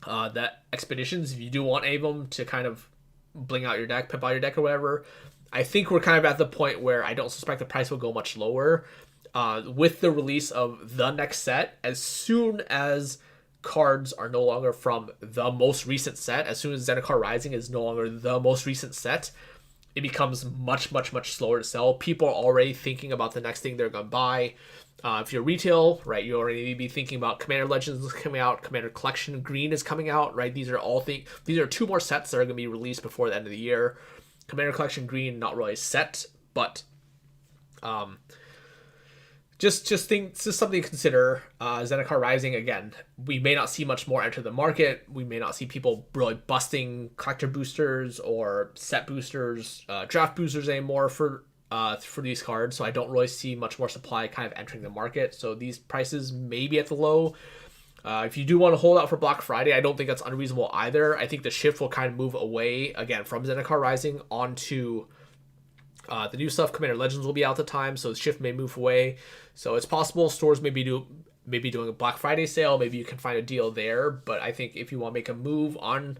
the expeditions, if you do want any of them to kind of bling out your deck, pimp out your deck or whatever, I think we're kind of at the point where I don't suspect the price will go much lower. With the release of the next set, as soon as cards are no longer from the most recent set, as soon as Zendikar Rising is no longer the most recent set, it becomes much, much, much slower to sell. People are already thinking about the next thing they're going to buy. If you're retail, right, you already need to be thinking about Commander Legends is coming out, Commander Collection Green is coming out, right? These are two more sets that are going to be released before the end of the year. Commander Collection Green, not really set, but just something to consider. Zendikar Rising, again, we may not see much more enter the market. We may not see people really busting collector boosters or set boosters, draft boosters anymore for these cards, so I don't really see much more supply kind of entering the market. So these prices may be at the low. If you do want to hold out for Black Friday, I don't think that's unreasonable either. I think the shift will kind of move away again from Zendikar Rising onto the new stuff. Commander Legends will be out at the time, so the shift may move away. So it's possible stores may be doing a Black Friday sale. Maybe you can find a deal there, but I think if you want to make a move on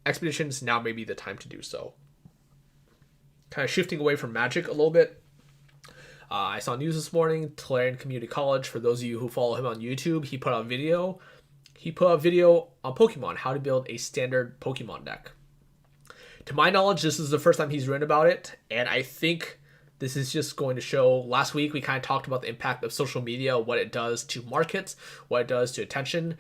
expeditions, now may be the time to do so. Kind of shifting away from Magic a little bit. I saw news this morning, Tulare Community College, for those of you who follow him on YouTube, he put out a video. He put out a video on Pokemon, how to build a standard Pokemon deck. To my knowledge, this is the first time he's written about it, and I think this is just going to show. Last week, we kind of talked about the impact of social media, what it does to markets, what it does to attention.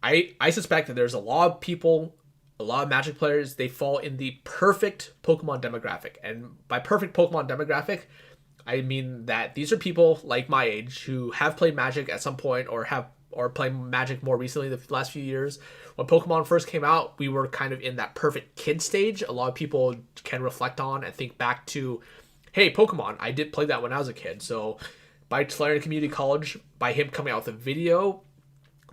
I suspect that there's a lot of people, a lot of Magic players, they fall in the perfect Pokemon demographic. And by perfect Pokemon demographic, I mean that these are people like my age who have played Magic at some point or played Magic more recently the last few years. When Pokemon first came out, we were kind of in that perfect kid stage. A lot of people can reflect on and think back to, hey, Pokemon, I did play that when I was a kid. So by Tulare Community College, by him coming out with a video,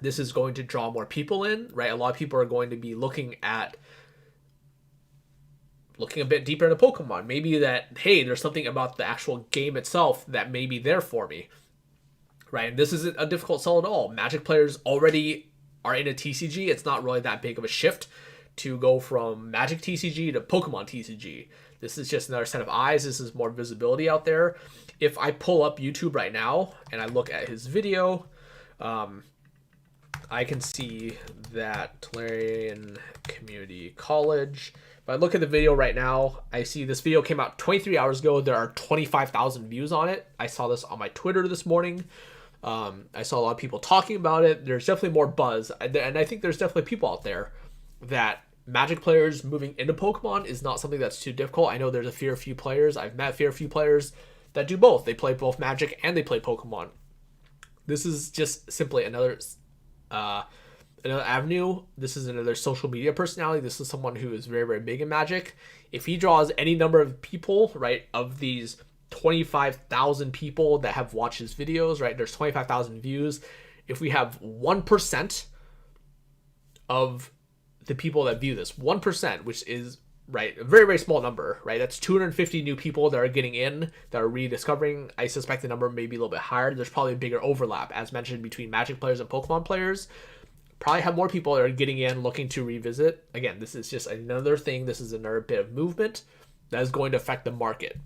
this is going to draw more people in, right? A lot of people are going to be looking a bit deeper into Pokemon. Maybe that, hey, there's something about the actual game itself that may be there for me, right? And this isn't a difficult sell at all. Magic players already are in a TCG. It's not really that big of a shift to go from Magic TCG to Pokemon TCG. This is just another set of eyes. This is more visibility out there. If I pull up YouTube right now and I look at his video, I can see that Tolarian Community College. If I look at the video right now, I see this video came out 23 hours ago. There are 25,000 views on it. I saw this on my Twitter this morning. I saw a lot of people talking about it. There's definitely more buzz. And I think there's definitely people out there that Magic players moving into Pokemon is not something that's too difficult. I know there's a fair few players. I've met a fair few players that do both. They play both Magic and they play Pokemon. This is just simply another avenue. This is another social media personality. This is someone who is very, very big in Magic. If he draws any number of people, right, of these 25,000 people that have watched his videos, right, there's 25,000 views. If we have 1% of the people that view this, 1%, which is, right, a very, very small number, right? That's 250 new people that are getting in, that are rediscovering. I suspect the number may be a little bit higher. There's probably a bigger overlap, as mentioned, between Magic players and Pokemon players. Probably have more people that are getting in, looking to revisit. Again, this is just another thing. This is another bit of movement that is going to affect the market.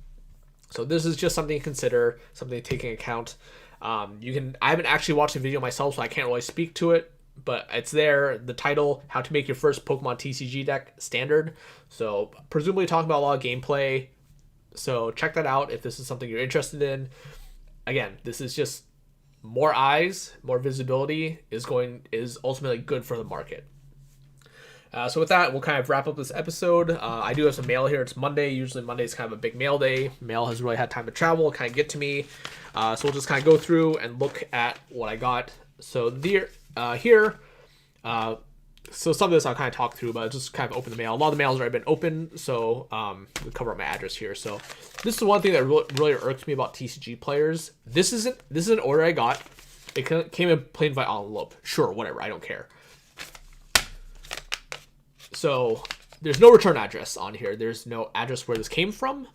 So this is just something to consider, something to take into account. I haven't actually watched the video myself, so I can't really speak to it. But it's there, the title, How to Make Your First Pokemon TCG Deck Standard. So presumably talking about a lot of gameplay. So check that out if this is something you're interested in. Again, this is just more eyes, more visibility is ultimately good for the market. So with that, we'll kind of wrap up this episode. I do have some mail here. It's Monday. Usually Monday is kind of a big mail day. Mail has really had time to travel, kind of get to me. So we'll just kind of go through and look at what I got. So so some of this I'll kind of talk through, but I'll just kind of open the mail. A lot of the mail has already been open, so we'll cover up my address here. So this is one thing that really irks me about TCG players. This is an order I got. It came in plain white envelope. Sure, whatever, I don't care. So there's no return address on here. There's no address where this came from.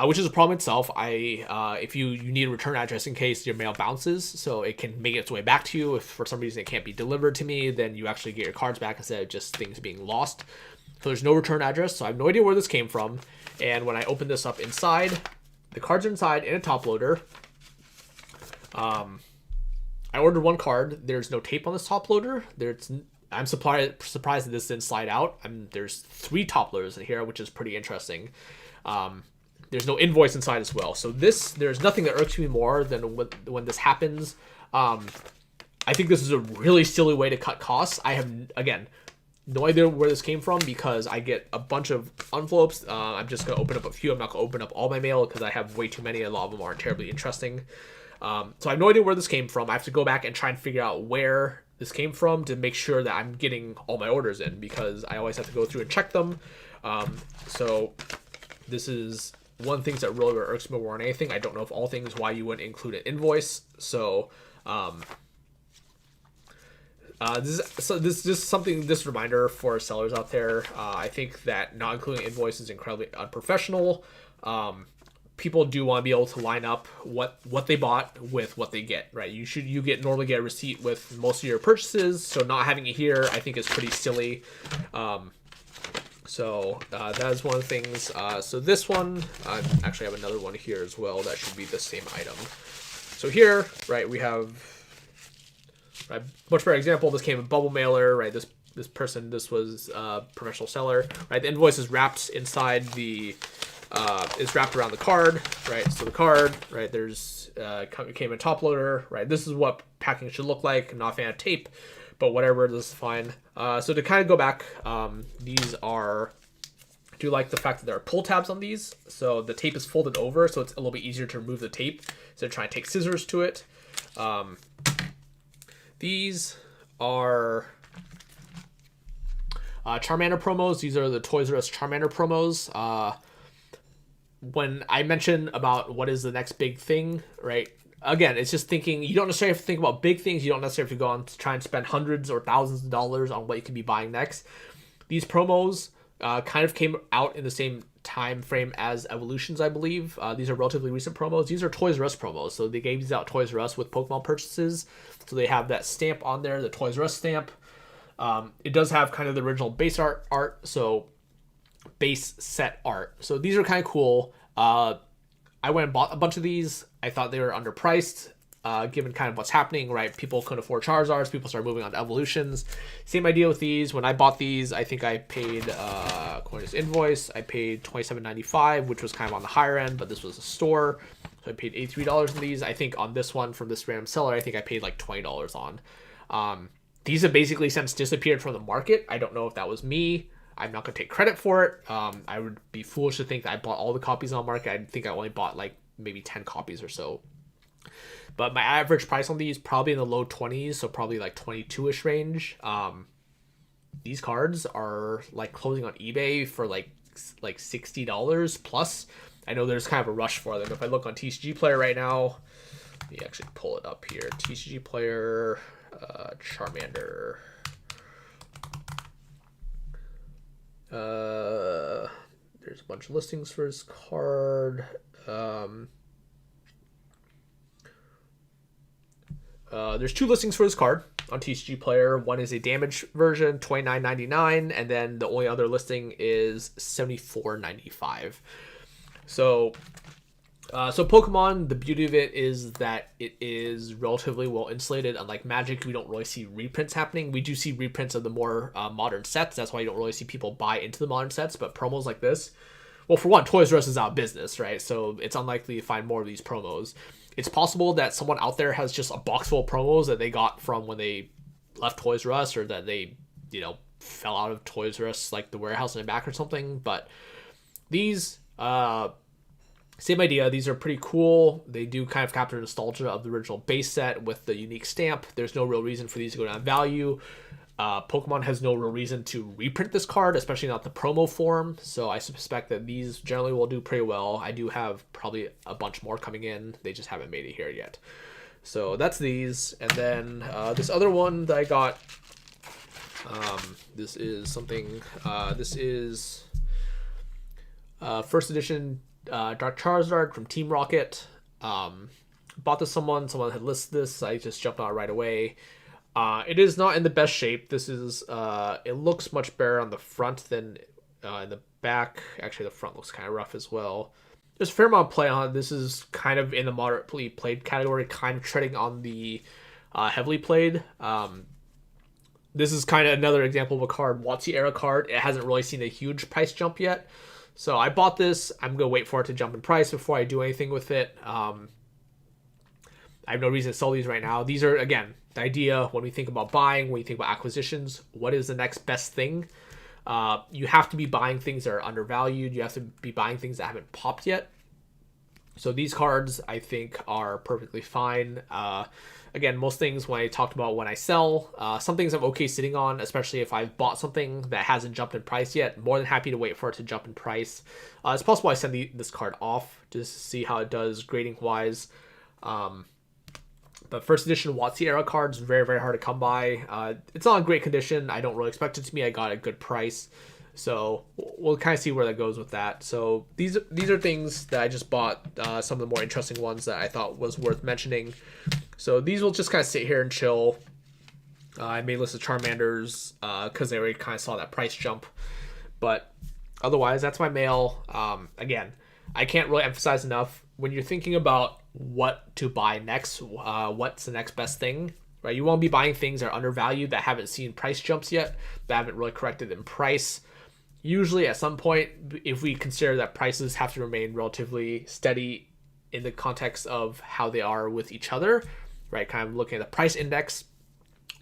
Which is a problem itself. If you need a return address in case your mail bounces, so it can make its way back to you. If for some reason it can't be delivered to me, then you actually get your cards back instead of just things being lost. So there's no return address, so I have no idea where this came from. And when I open this up inside, the cards are inside in a top loader. I ordered one card. There's no tape on this top loader. I'm surprised that this didn't slide out. There's 3 top loaders in here, which is pretty interesting. There's no invoice inside as well. So there's nothing that irks me more than when this happens. I think this is a really silly way to cut costs. I have, again, no idea where this came from because I get a bunch of envelopes. I'm just going to open up a few. I'm not going to open up all my mail because I have way too many. A lot of them aren't terribly interesting. So I have no idea where this came from. I have to go back and try and figure out where this came from to make sure that I'm getting all my orders in because I always have to go through and check them. So this is one thing that really irks me more than anything. I don't know if all things why you wouldn't include an invoice. So this reminder for sellers out there. I think that not including invoice is incredibly unprofessional. People do want to be able to line up what they bought with what they get, right? You normally get a receipt with most of your purchases. So not having it here, I think, is pretty silly. So that is one of the things. So this one, I actually have another one here as well. That should be the same item. So here, right, we have a much better example. This came in bubble mailer, right? This was a professional seller, right? The invoice is wrapped inside is wrapped around the card, right? So the card, right, came in top loader, right? This is what packing should look like. I'm not a fan of tape, but whatever, this is fine. So to kind of go back, I do like the fact that there are pull tabs on these. So the tape is folded over, so it's a little bit easier to remove the tape. So try and take scissors to it. These are Charmander promos. These are the Toys R Us Charmander promos. When I mention about what is the next big thing, right? again, it's just thinking, you don't necessarily have to think about big things. You don't necessarily have to go on to try and spend hundreds or thousands of dollars on what you could be buying next. These promos kind of came out in the same time frame as Evolutions, I believe. These are relatively recent promos. These are Toys R Us promos. So they gave these out Toys R Us with Pokemon purchases. So they have that stamp on there, the Toys R Us stamp. It does have kind of the original base art, so base set art. So these are kind of cool. I went and bought a bunch of these. I thought they were underpriced, given kind of what's happening, right? People couldn't afford Charizards. People started moving on to Evolutions. Same idea with these. When I bought these, I think I paid, according to this invoice, I paid $27.95, which was kind of on the higher end, but this was a store. So I paid $83 on these. I think on this one from this random seller, I think I paid like $20 on. These have basically since disappeared from the market. I don't know if that was me. I'm not going to take credit for it. I would be foolish to think that I bought all the copies on the market. I think I only bought like maybe 10 copies or so. But my average price on these probably in the low 20s, so probably like 22-ish range. These cards are like closing on eBay for like $60 plus. I know there's kind of a rush for them. If I look on TCG Player right now, let me actually pull it up here. TCG Player, Charmander. There's a bunch of listings for his card. There's 2 listings for his card on TCG Player. One is a damaged version, $29.99, and then the only other listing is $74.95. So Pokemon, the beauty of it is that it is relatively well insulated. Unlike Magic, we don't really see reprints happening. We do see reprints of the more modern sets. That's why you don't really see people buy into the modern sets. But promos like this, well, for one, Toys R Us is out of business, right? So it's unlikely to find more of these promos. It's possible that someone out there has just a box full of promos that they got from when they left Toys R Us, or that they, fell out of Toys R Us, like the warehouse in the back or something. But these, same idea. These are pretty cool. They do kind of capture nostalgia of the original base set with the unique stamp. There's no real reason for these to go down in value. Pokemon has no real reason to reprint this card, especially not the promo form. So I suspect that these generally will do pretty well. I do have probably a bunch more coming in. They just haven't made it here yet. So that's these. And then this other one that I got, this is something, this is first edition Dark Charizard from Team Rocket. Bought this someone had listed this. I just jumped on it right away. It is not in the best shape. This is, it looks much better on the front than in the back. Actually, the front looks kind of rough as well. There's a fair amount of play on it. This is kind of in the moderately played category, kind of treading on the heavily played. This is kind of another example of a card, WotC era card. It hasn't really seen a huge price jump yet. So I bought this. I'm going to wait for it to jump in price before I do anything with it. I have no reason to sell these right now. These are, again, the idea when we think about buying, when you think about acquisitions, what is the next best thing? You have to be buying things that are undervalued. You have to be buying things that haven't popped yet. So these cards, I think, are perfectly fine. Again, most things when I talked about when I sell, some things I'm okay sitting on, especially if I've bought something that hasn't jumped in price yet. More than happy to wait for it to jump in price. It's possible I send this card off just to see how it does grading-wise. But first edition WotC era cards, very, very hard to come by. It's not in great condition. I don't really expect it to be. I got a good price. So we'll kind of see where that goes with that. So these are things that I just bought, some of the more interesting ones that I thought was worth mentioning. So these will just kind of sit here and chill. I made a list of Charmanders because they already kind of saw that price jump. But otherwise, that's my mail. Again, I can't really emphasize enough, when you're thinking about what to buy next, what's the next best thing, right? You won't be buying things that are undervalued, that haven't seen price jumps yet, that haven't really corrected in price. Usually at some point, if we consider that prices have to remain relatively steady in the context of how they are with each other, right? Kind of looking at the price index,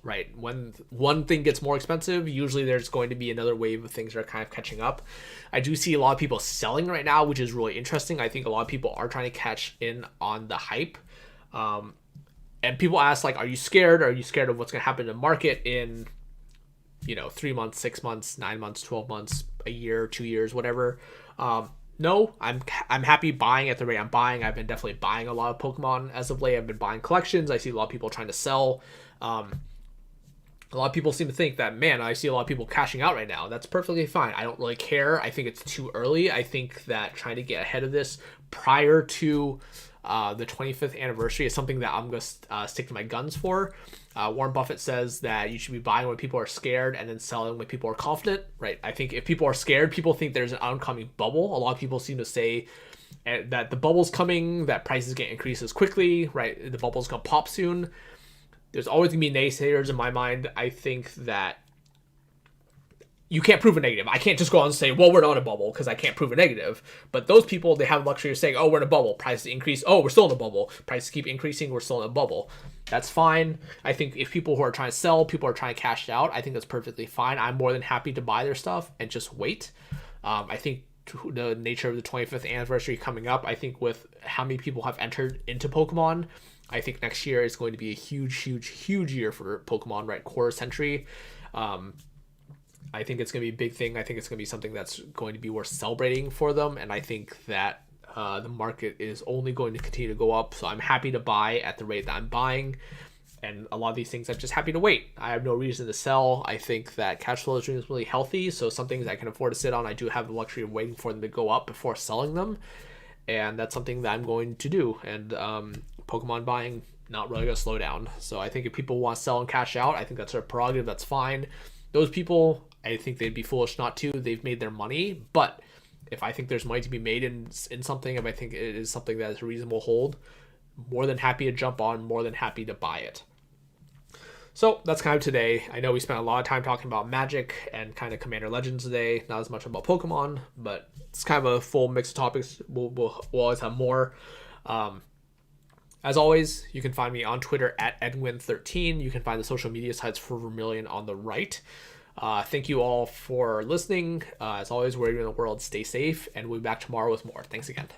right? When one thing gets more expensive, usually there's going to be another wave of things that are kind of catching up. I do see a lot of people selling right now, which is really interesting. I think a lot of people are trying to catch in on the hype. And people ask, like, are you scared? Are you scared of what's going to happen in the market in, 3 months, 6 months, 9 months, 12 months, a year, 2 years, whatever? No, I'm happy buying at the rate I'm buying. I've been definitely buying a lot of Pokemon as of late. I've been buying collections. I see a lot of people trying to sell. A lot of people seem to think that, man, I see a lot of people cashing out right now. That's perfectly fine. I don't really care. I think it's too early. I think that trying to get ahead of this prior to the 25th anniversary is something that I'm going to stick to my guns for. Warren Buffett says that you should be buying when people are scared and then selling when people are confident, right? I think if people are scared, people think there's an oncoming bubble. A lot of people seem to say that the bubble's coming, that prices get increases quickly, right? The bubble's going to pop soon. There's always going to be naysayers in my mind. I think that you can't prove a negative. I can't just go on and say, well, we're not in a bubble because I can't prove a negative. But those people, they have the luxury of saying, oh, we're in a bubble. Prices increase. Oh, we're still in a bubble. Prices keep increasing. We're still in a bubble. That's fine. I think if people who are trying to sell, people are trying to cash out, I think that's perfectly fine. I'm more than happy to buy their stuff and just wait. I think the nature of the 25th anniversary coming up, I think with how many people have entered into Pokemon, I think next year is going to be a huge year for Pokemon, right? Quarter century. I think it's going to be a big thing. I think it's going to be something that's going to be worth celebrating for them. And I think that the market is only going to continue to go up. So I'm happy to buy at the rate that I'm buying. And a lot of these things, I'm just happy to wait. I have no reason to sell. I think that cash flow is really healthy. So some things I can afford to sit on, I do have the luxury of waiting for them to go up before selling them. And that's something that I'm going to do. And Pokemon buying, not really going to slow down. So I think if people want to sell and cash out, I think that's their prerogative. That's fine. Those people, I think they'd be foolish not to. They've made their money. But if I think there's money to be made in something, if I think it is something that is a reasonable hold, more than happy to jump on, more than happy to buy it. So that's kind of today. I know we spent a lot of time talking about Magic and kind of Commander Legends today, not as much about Pokemon, but it's kind of a full mix of topics. We'll always have more. As always, you can find me on Twitter at Edwin13. You can find the social media sites for Vermilion on the right. Thank you all for listening. As always, wherever you're in the world, stay safe, and we'll be back tomorrow with more. Thanks again.